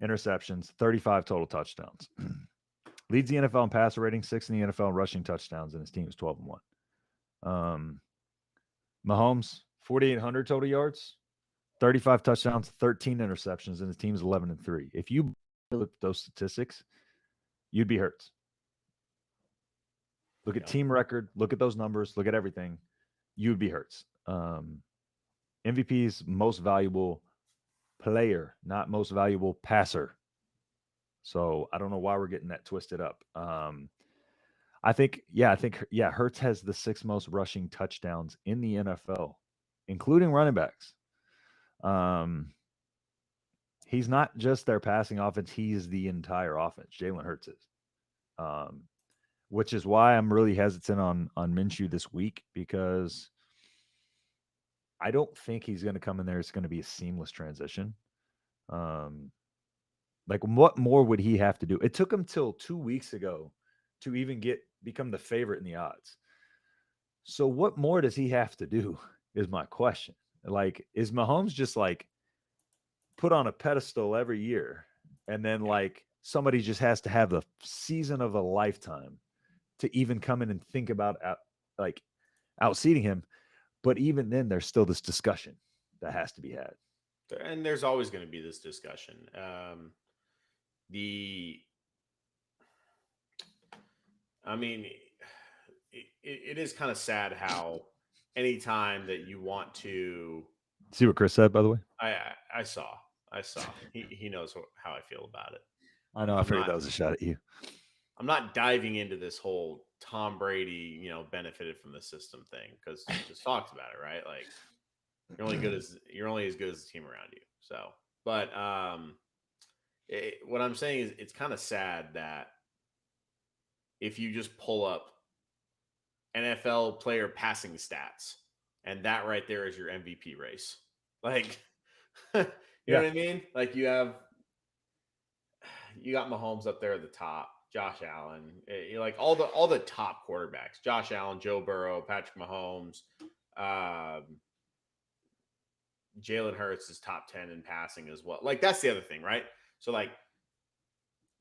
interceptions, 35 total touchdowns. Leads the NFL in passer rating, 6th in the NFL in rushing touchdowns, and his team is 12-1. Mahomes, 4,800 total yards, 35 touchdowns, 13 interceptions, and his team is 11-3. If you look at those statistics, you'd be Hurts. Look at team record, look at those numbers, look at everything. You'd be Hurts. MVP's most valuable player, not most valuable passer. So I don't know why we're getting that twisted up. I think Hurts has the 6th most rushing touchdowns in the NFL, including running backs. He's not just their passing offense; he's the entire offense. Jalen Hurts is, which is why I'm really hesitant on Minshew this week, because I don't think he's going to come in there. It's going to be a seamless transition. Like, what more would he have to do? It took him till 2 weeks ago to even become the favorite in the odds. So what more does he have to do is my question. Like, is Mahomes just like put on a pedestal every year, and then like somebody just has to have the season of a lifetime to even come in and think about outseeding him? But even then, there's still this discussion that has to be had. And there's always going to be this discussion. It is kind of sad how anytime that you want to see what Chris said, by the way. I saw. He knows how I feel about it. I know. I figured that was a shot at you. I'm not diving into this whole Tom Brady, benefited from the system thing, because he just talks about it, right? Like, you're only as good as the team around you. So, but what I'm saying is, it's kind of sad that if you just pull up NFL player passing stats, and that right there is your MVP race, like, you know what I mean? Like, you have you got Mahomes up there at the top, Josh Allen, like all the top quarterbacks, Josh Allen, Joe Burrow, Patrick Mahomes, Jalen Hurts is top 10 in passing as well. Like that's the other thing, right? So like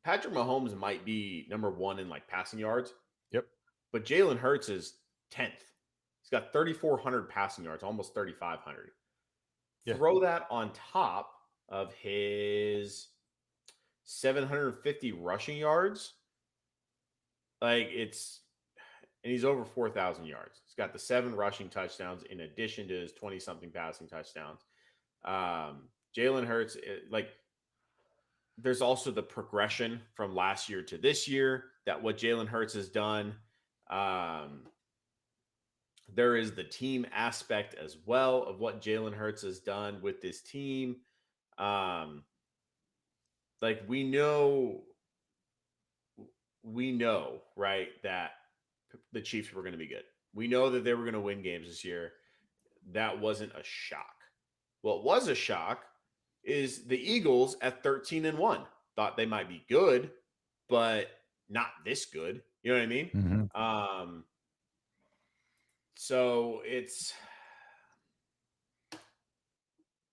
Patrick Mahomes might be number 1 in like passing yards. Yep. But Jalen Hurts is 10th. He's got 3,400 passing yards, almost 3,500. Yeah. Throw that on top of his 750 rushing yards. Like and he's over 4,000 yards. He's got the 7 rushing touchdowns in addition to his 20-something passing touchdowns. Jalen Hurts, there's also the progression from last year to this year that what Jalen Hurts has done. There is the team aspect as well of what Jalen Hurts has done with this team. Like we know, right, that the Chiefs were going to be good. We know that they were going to win games this year. That wasn't a shock. What was a shock is the Eagles at 13-1 thought they might be good, but not this good. You know what I mean? Mm-hmm. So it's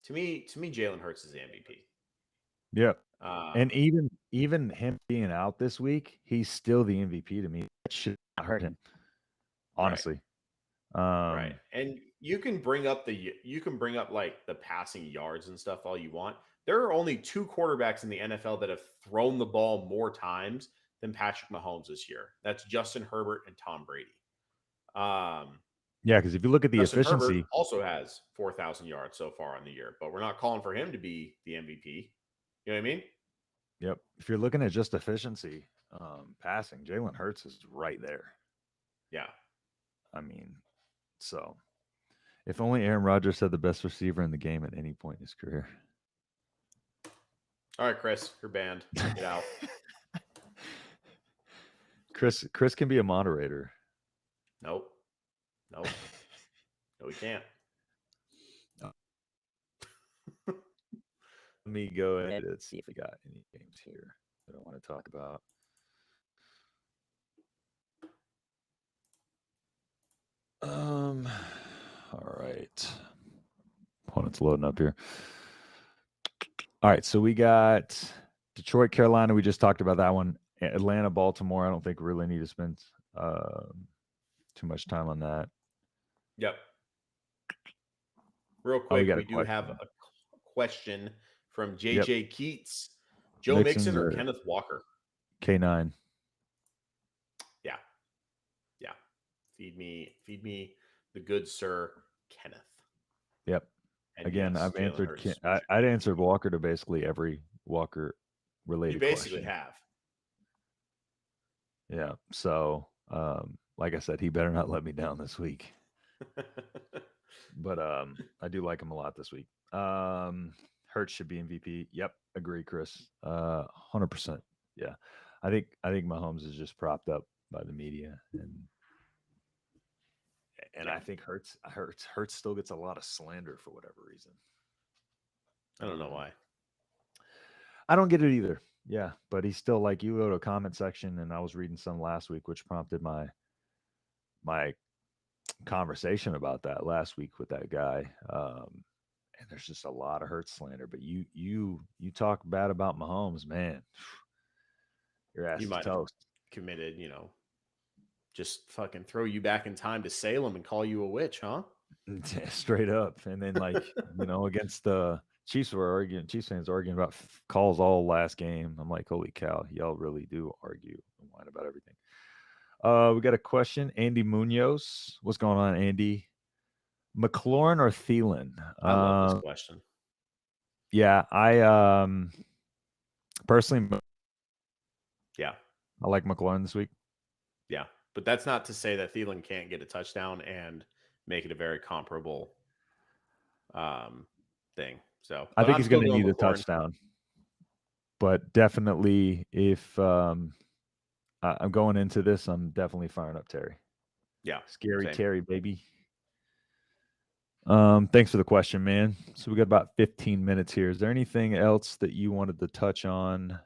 to me, Jalen Hurts is the MVP. Yep. And even him being out this week, he's still the MVP to me. That should not hurt him, honestly. Right. And you can bring up like the passing yards and stuff all you want. There are only 2 quarterbacks in the NFL that have thrown the ball more times than Patrick Mahomes this year. That's Justin Herbert and Tom Brady. Yeah, because if you look at the Justin efficiency, Herbert also has 4,000 yards so far on the year, but we're not calling for him to be the MVP. You know what I mean? Yep. If you're looking at just efficiency, passing, Jalen Hurts is right there. Yeah. I mean, so if only Aaron Rodgers had the best receiver in the game at any point in his career. All right, Chris, you're banned. Get out. Chris can be a moderator. Nope. No, we can't. Let me go ahead and see if we got any games here that I want to talk about. All right. Hold on, it's loading up here. All right, so we got Detroit, Carolina. We just talked about that one. Atlanta, Baltimore. I don't think we really need to spend too much time on that. Yep. Real quick, we do question. have a question from JJ Keats. Joe Mixon Mixon or or Kenneth Walker? K9. Yeah. Feed me the good sir Kenneth. Yep. And again, yes, I've Jalen answered. Hurts. I'd answered Walker to basically every Walker related. You basically question. have. Yeah. So, like I said, he better not let me down this week. But I do like him a lot this week. Hurts should be MVP. Yep, agree, Chris. 100%. Yeah, I think Mahomes is just propped up by the media, and I think Hurts still gets a lot of slander for whatever reason. I don't know why. I don't get it either. Yeah, but he's still like, you go to a comment section, and I was reading some last week, which prompted my conversation about that last week with that guy. And there's just a lot of Hurts slander. But you talk bad about Mahomes, man. Your ass is toast. Committed, just fucking throw you back in time to Salem and call you a witch, huh? Straight up. And then against the Chiefs fans were arguing about calls all last game. I'm like, holy cow, y'all really do argue and whine about everything. We got a question. Andy Munoz. What's going on, Andy? McLaurin or Thielen? I love this question. Yeah, I personally, yeah, I like McLaurin this week. Yeah, but that's not to say that Thielen can't get a touchdown and make it a very comparable thing. So I think he's going to need a touchdown. But definitely, if I'm going into this, I'm definitely firing up Terry. Yeah, scary same. Terry, baby. Thanks for the question, man. So we got about 15 minutes here. Is there anything else that you wanted to touch on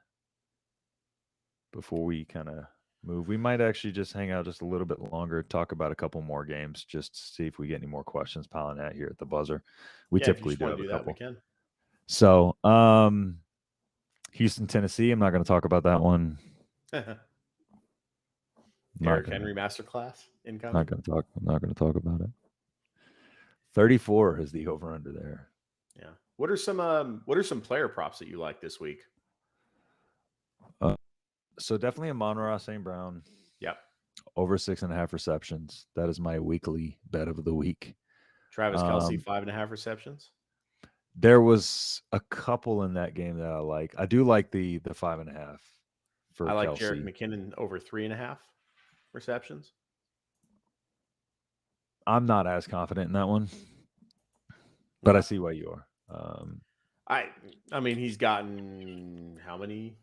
before we kind of move. We might actually just hang out just a little bit longer, talk about a couple more games, just to see if we get any more questions piling out here at the buzzer. We Yeah, if you typically just do want have to a do that, we couple. can. So, Houston, Tennessee. I'm not going to talk about that one. Derrick Henry masterclass incoming. Not going to talk. I'm not going to talk about it. 34 is the over under there. Yeah. What are some player props that you like this week? So definitely Amon-Ra St. Brown. Yep. Over 6.5 receptions. That is my weekly bet of the week. Travis Kelce, 5.5 receptions. There was a couple in that game that I like. I do like the 5.5 for I like Kelce. Jerick McKinnon over 3.5 receptions. I'm not as confident in that one, but I see why you are. I mean, he's gotten how many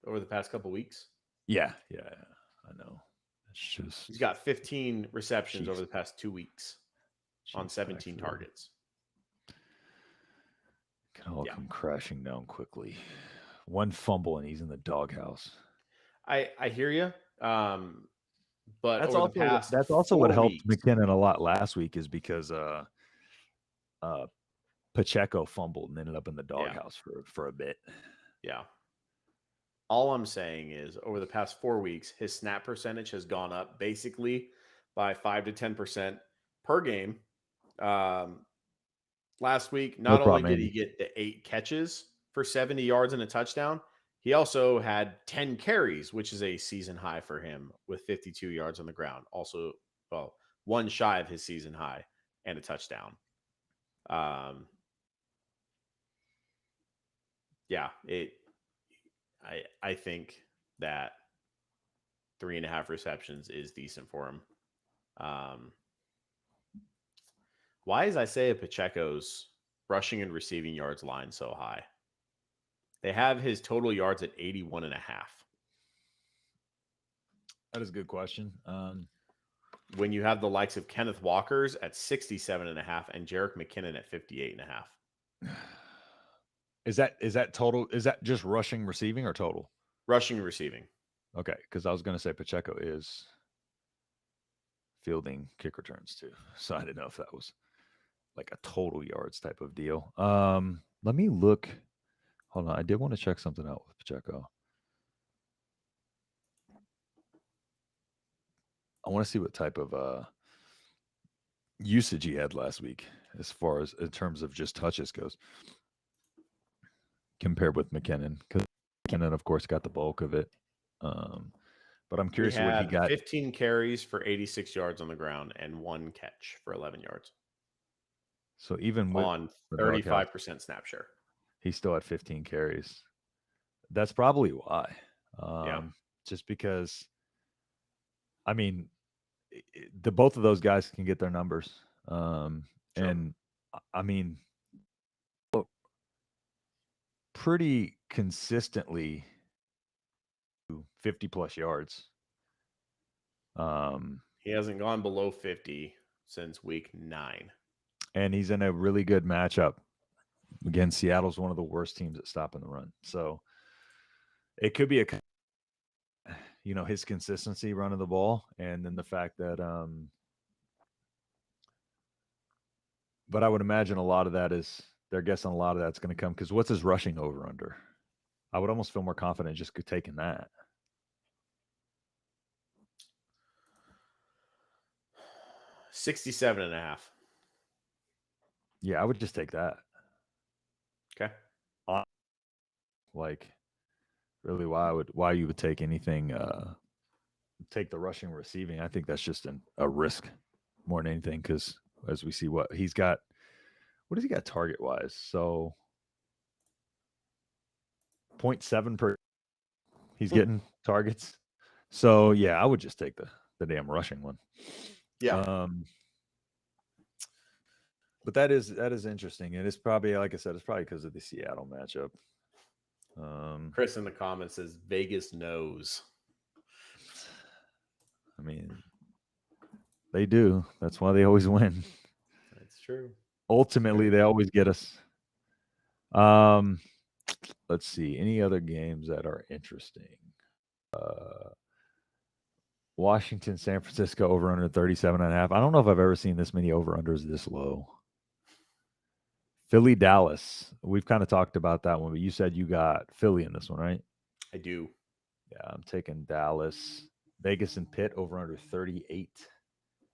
over the past couple weeks? Yeah, I know. It's just he's got 15 receptions over the past 2 weeks on 17 targets. Can all come crashing down quickly. One fumble and he's in the doghouse. I hear you. But that's also what helped McKinnon a lot last week is because Pacheco fumbled and ended up in the doghouse for a bit. Yeah. All I'm saying is over the past 4 weeks, his snap percentage has gone up basically by 5 to 10% per game. Last week, not only did he get the 8 catches for 70 yards and a touchdown, he also had 10 carries, which is a season high for him with 52 yards on the ground. Also, one shy of his season high and a touchdown. I think that 3.5 receptions is decent for him. Why is Isaiah Pacheco's rushing and receiving yards line so high? They have his total yards at 81.5. That is a good question. When you have the likes of Kenneth Walker's at 67.5 and Jerick McKinnon at 58.5. Is that total? Is that just rushing, receiving, or total? Rushing and receiving. Okay, because I was going to say Pacheco is fielding kick returns too, so I didn't know if that was like a total yards type of deal. Let me look. Hold on, I did want to check something out with Pacheco. I want to see what type of usage he had last week, as far as in terms of just touches goes, compared with McKinnon. Because McKinnon, of course, got the bulk of it. But I'm curious what he got. 15 carries for 86 yards on the ground and 1 catch for 11 yards. So even with on 35% snap share, he still had 15 carries. That's probably why. Just because, I mean, both of those guys can get their numbers. And I mean, pretty consistently 50 plus yards. He hasn't gone below 50 since week 9. And he's in a really good matchup. Again, Seattle's one of the worst teams at stopping the run. So it could be his consistency running the ball, and then the fact that but I would imagine a lot of that is they're guessing a lot of that's going to come because what's his rushing over under? I would almost feel more confident just taking that. 67.5. Yeah, I would just take that. Okay. Like, really, why you would take anything? Take the rushing, receiving. I think that's just a risk more than anything because as we see what he's got, what does he got target wise? So 0.7 per. He's getting targets. So yeah, I would just take the damn rushing one. Yeah. But that is interesting. And it's probably, like I said, it's probably because of the Seattle matchup. Chris in the comments says Vegas knows. I mean, they do. That's why they always win. That's true. Ultimately, they always get us. Let's see. Any other games that are interesting? Washington, San Francisco over under 37.5. I don't know if I've ever seen this many over unders this low. Philly, Dallas. We've kind of talked about that one, but you said you got Philly in this one, right? I do. Yeah, I'm taking Dallas. Vegas and Pitt over under 38.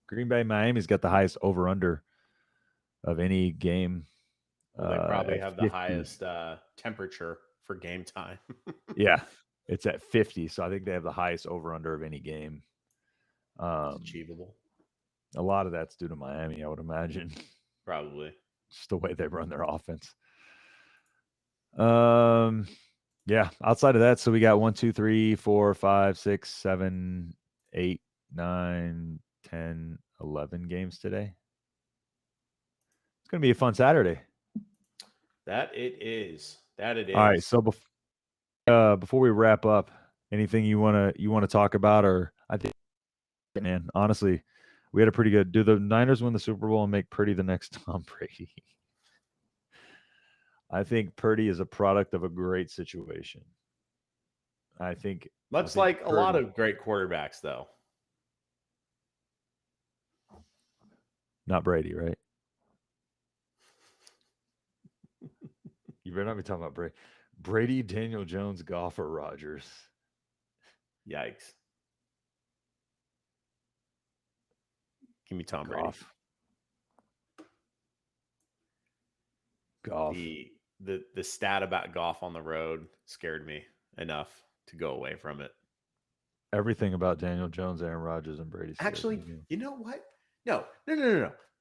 Green Bay, Miami's got the highest over under of any game. Well, they probably at have 50. the highest temperature for game time. Yeah, it's at 50. So I think they have the highest over under of any game. It's achievable. A lot of that's due to Miami, I would imagine. Probably. Just the way they run their offense. Yeah, outside of that, so we got 1, 2, 3, 4, 5, 6, 7, 8, 9, 10, 11 games today. It's gonna be a fun Saturday. That it is. That it is. All right, so before we wrap up, anything you wanna talk about, or I think, man, honestly, we had a pretty good. Do the Niners win the Super Bowl and make Purdy the next Tom Brady? I think Purdy is a product of a great situation. I think much like a lot of great quarterbacks, though. Not Brady, right? You better not be talking about Brady. Brady, Daniel Jones, Goff, or Rodgers. Yikes. Give me Tom Goff. Brady. Goff. The stat about Goff on the road scared me enough to go away from it. Everything about Daniel Jones, Aaron Rodgers, and Brady. Actually, you know what? No.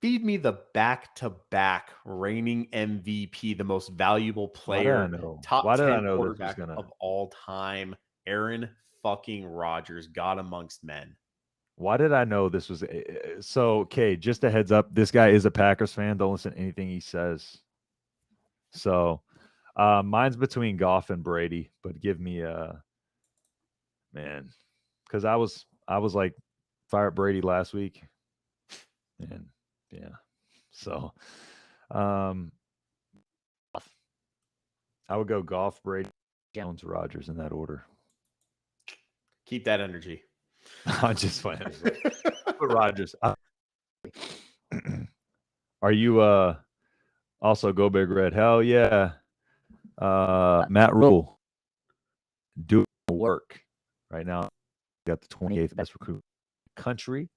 Feed me the back-to-back reigning MVP, the most valuable player, top 10 quarterback of all time, Aaron fucking Rodgers, God amongst men. Why did I know this was so? Okay, just a heads up. This guy is a Packers fan. Don't listen to anything he says. So, mine's between Goff and Brady, but give me man, because I was like fire up Brady last week, and yeah, so I would go Goff, Brady, Jones, Rodgers in that order. Keep that energy. I'm just playing. But Rodgers. Are you also go Big Red? Hell yeah. Matt Rule doing work right now. Got the 28th best recruit in the country.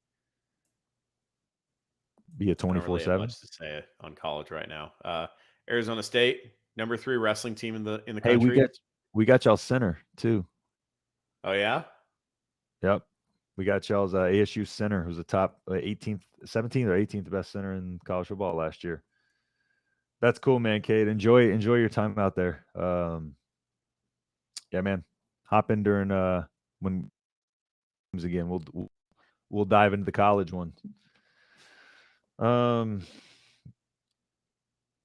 Be a 24/7. Much to say on college right now. Arizona State, number 3 wrestling team in the country. Hey, we got y'all center too. Oh yeah. Yep. We got y'all's ASU center, who's the top 17th or 18th best center in college football last year. That's cool, man. Cade, enjoy your time out there. Yeah, man. Hop in during when again. We'll dive into the college one.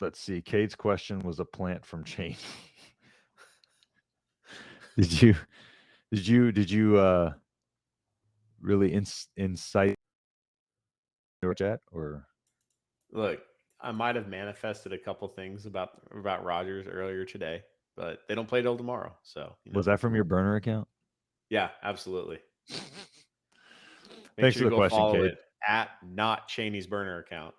Let's see. Cade's question was a plant from Cheney. Did you really incite your chat, or look? I might have manifested a couple things about Rodgers earlier today, but they don't play till tomorrow. So was that from your burner account? Yeah, absolutely. Thanks for the question, Cade. At not Cheney's burner account.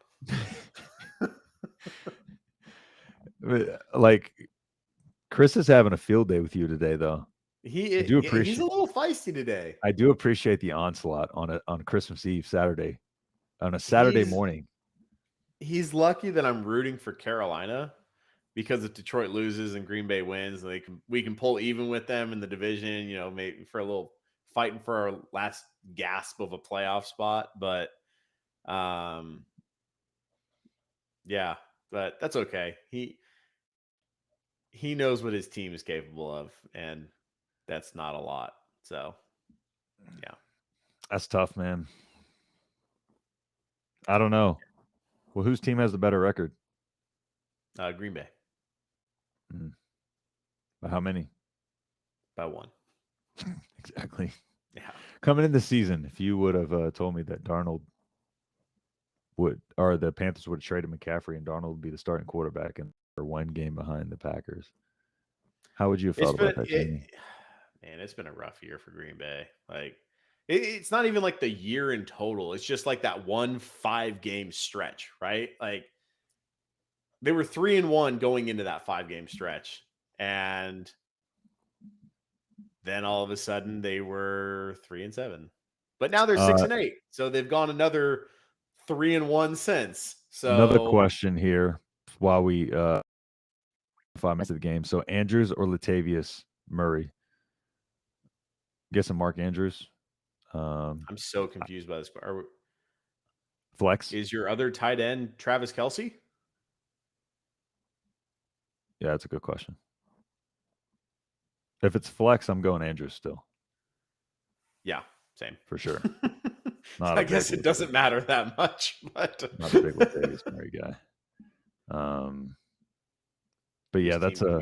Like Chris is having a field day with you today, though. He's a little feisty today. I do appreciate the onslaught on Christmas Eve, Saturday, on a Saturday morning. He's lucky that I'm rooting for Carolina, because if Detroit loses and Green Bay wins, we can pull even with them in the division. Maybe for a little fighting for our last gasp of a playoff spot. But yeah, but that's okay. He knows what his team is capable of, and that's not a lot. So, yeah. That's tough, man. I don't know. Well, whose team has the better record? Green Bay. By how many? By 1. Exactly. Yeah. Coming in the season, if you would have told me that Darnold or the Panthers would have traded McCaffrey and Darnold would be the starting quarterback and one game behind the Packers, how would you have felt about that, Jamie? Man, it's been a rough year for Green Bay. Like, it's not even like the year in total. It's just like that 1 5-game stretch, right? Like, they were 3-1 going into that 5-game stretch, and then all of a sudden they were 3-7. But now they're 6-8, so they've gone another 3-1 since. So another question here while we 5 minutes of the game. So Andrews or Latavius Murray? Guessing Mark Andrews. I'm so confused by this. Flex. Is your other tight end Travis Kelce? Yeah, that's a good question. If it's flex, I'm going Andrews still. Yeah, same. For sure. I guess it doesn't matter that much, but not a big Latavius Murray guy. But yeah, that's a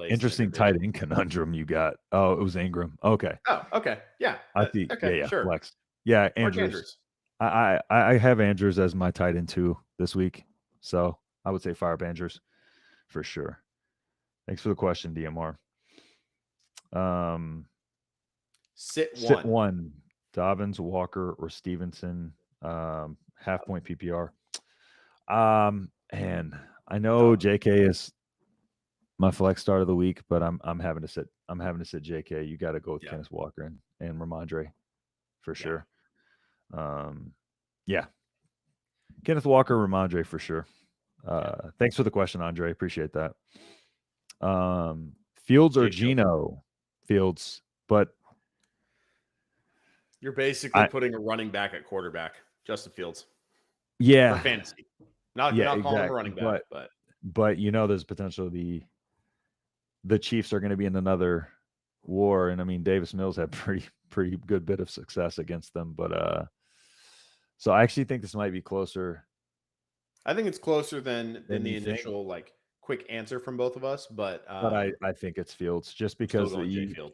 interesting tight end conundrum you got. Oh, it was Ingram. Okay. Oh, okay. Yeah. I think. Okay, yeah, sure. Flex. Yeah, Andrews. I have Andrews as my tight end too this week, so I would say fire up Andrews for sure. Thanks for the question, DMR. Sit one. Dobbins, Walker, or Stevenson. Half point PPR. And I know JK is my flex start of the week, but I'm having to sit JK. You got to go with Kenneth Walker and Ramondre for sure. Yeah. Kenneth Walker, Ramondre for sure. Thanks for the question, Andre. Appreciate that. Fields or Geno? Fields, but you're basically putting a running back at quarterback, Justin Fields. Yeah. For fantasy. Not calling him a running back, but there's potential the Chiefs are going to be in another war, and I mean Davis Mills had pretty good bit of success against them, but so I actually think this might be closer. I think it's closer than the initial quick answer from both of us, but I think it's Fields just because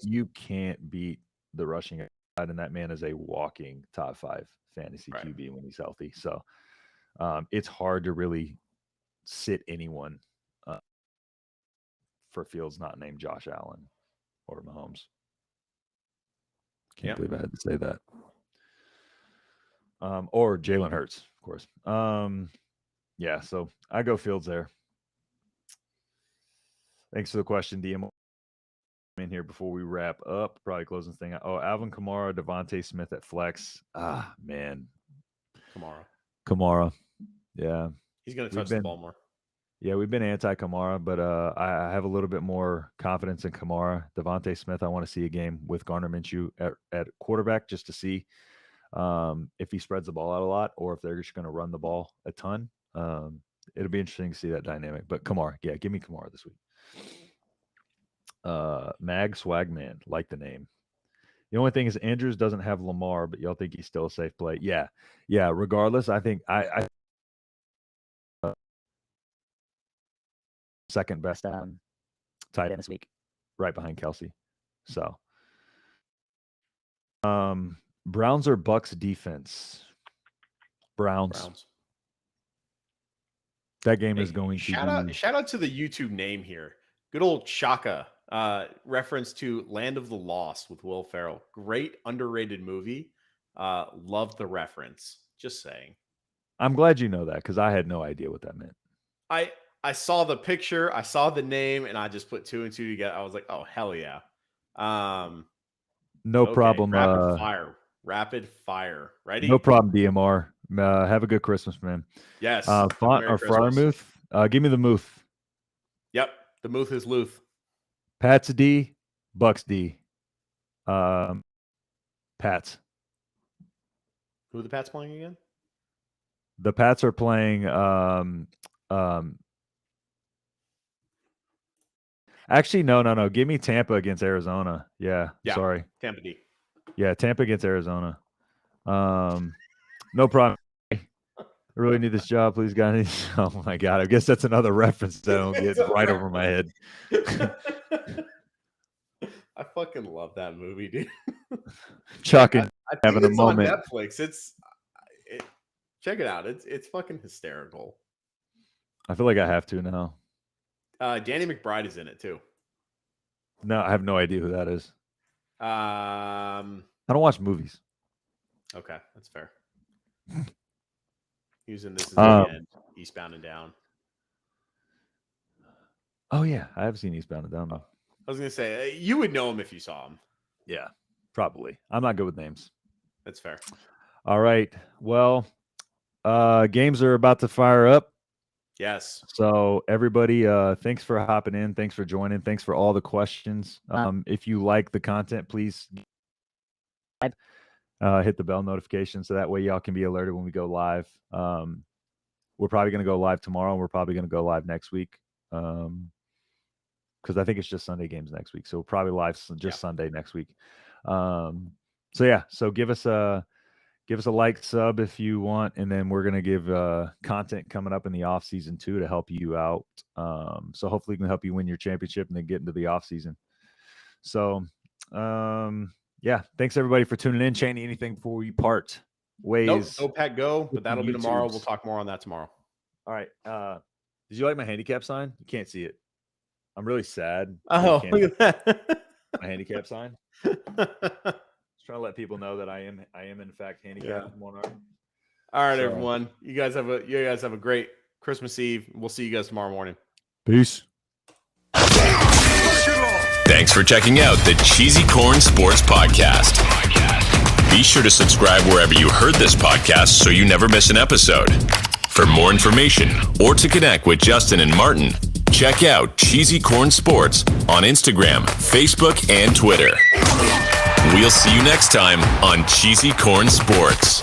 you can't beat the rushing side, and that man is a walking top 5 fantasy QB when he's healthy. So it's hard to really sit anyone for Fields not named Josh Allen or Mahomes. Can't believe I had to say that. Or Jalen Hurts, of course. Yeah, so I go Fields there. Thanks for the question, DM. In here before we wrap up, probably closing this thing out. Oh, Alvin Kamara, Devontae Smith at flex. Man. Kamara. Yeah. He's going to touch the ball more. Yeah, we've been anti-Kamara, but I have a little bit more confidence in Kamara. Devontae Smith, I want to see a game with Gardner Minshew at quarterback just to see if he spreads the ball out a lot or if they're just going to run the ball a ton. It'll be interesting to see that dynamic. But Kamara, yeah, give me Kamara this week. Mag Swagman, like the name. The only thing is Andrews doesn't have Lamar, but y'all think he's still a safe play. Yeah. Regardless, I think I second best tight end this week, right behind Kelce. So, Browns or Bucks defense? Browns. That game is going to shout out to the YouTube name here. Good old Chaka. Reference to Land of the Lost with Will Ferrell. Great underrated movie. Love the reference. Just saying. I'm glad you know that because I had no idea what that meant. I saw the picture, I saw the name, and I just put 2 and 2 together. I was like, oh hell yeah. No problem. Rapid fire. Ready? No problem, DMR. Have a good Christmas, man. Yes. Font or Fryermuth? Give me the Muth. Yep. The Muth is Luth. Pats D, Bucks D. Pats. Who are the Pats playing again? The Pats are playing actually, no. Give me Tampa against Arizona. Yeah. Sorry. Tampa D. Yeah, Tampa against Arizona. No problem. I really need this job. Please, guys. Oh my God. I guess that's another reference that I don't get right over my head. I fucking love that movie, dude. Chuck and having a moment. On Netflix. Check it out. It's fucking hysterical. I feel like I have to now. Danny McBride is in it too. No, I have no idea who that is. I don't watch movies. Okay, that's fair. Using this as the end, Eastbound and Down. Oh yeah, I have seen Eastbound and Down though. I was gonna say you would know him if you saw him. Yeah, probably. I'm not good with names. That's fair. All right. Well, games are about to fire up. Yes. So everybody, thanks for hopping in. Thanks for joining. Thanks for all the questions. If you like the content, please hit the bell notification so that way y'all can be alerted when we go live. We're probably going to go live tomorrow. We're probably going to go live next week because I think it's just Sunday games next week. So we're probably live just Sunday next week. So give us a like, sub if you want, and then we're going to give content coming up in the off season too to help you out. So hopefully we can help you win your championship and then get into the off season. So thanks everybody for tuning in. Cheney, anything before we part ways? Nope, go Pack Go, but that'll be tomorrow. We'll talk more on that tomorrow. All right. Did you like my handicap sign? You can't see it. I'm really sad. Oh, look at that. My handicap sign. Trying to let people know that I am in fact handicapped with one arm. All right, everyone. You guys have a great Christmas Eve. We'll see you guys tomorrow morning. Peace. Thanks for checking out the Cheesy Corn Sports Podcast. Be sure to subscribe wherever you heard this podcast so you never miss an episode. For more information or to connect with Justin and Martin, check out Cheesy Corn Sports on Instagram, Facebook, and Twitter. We'll see you next time on Cheesy Corn Sports.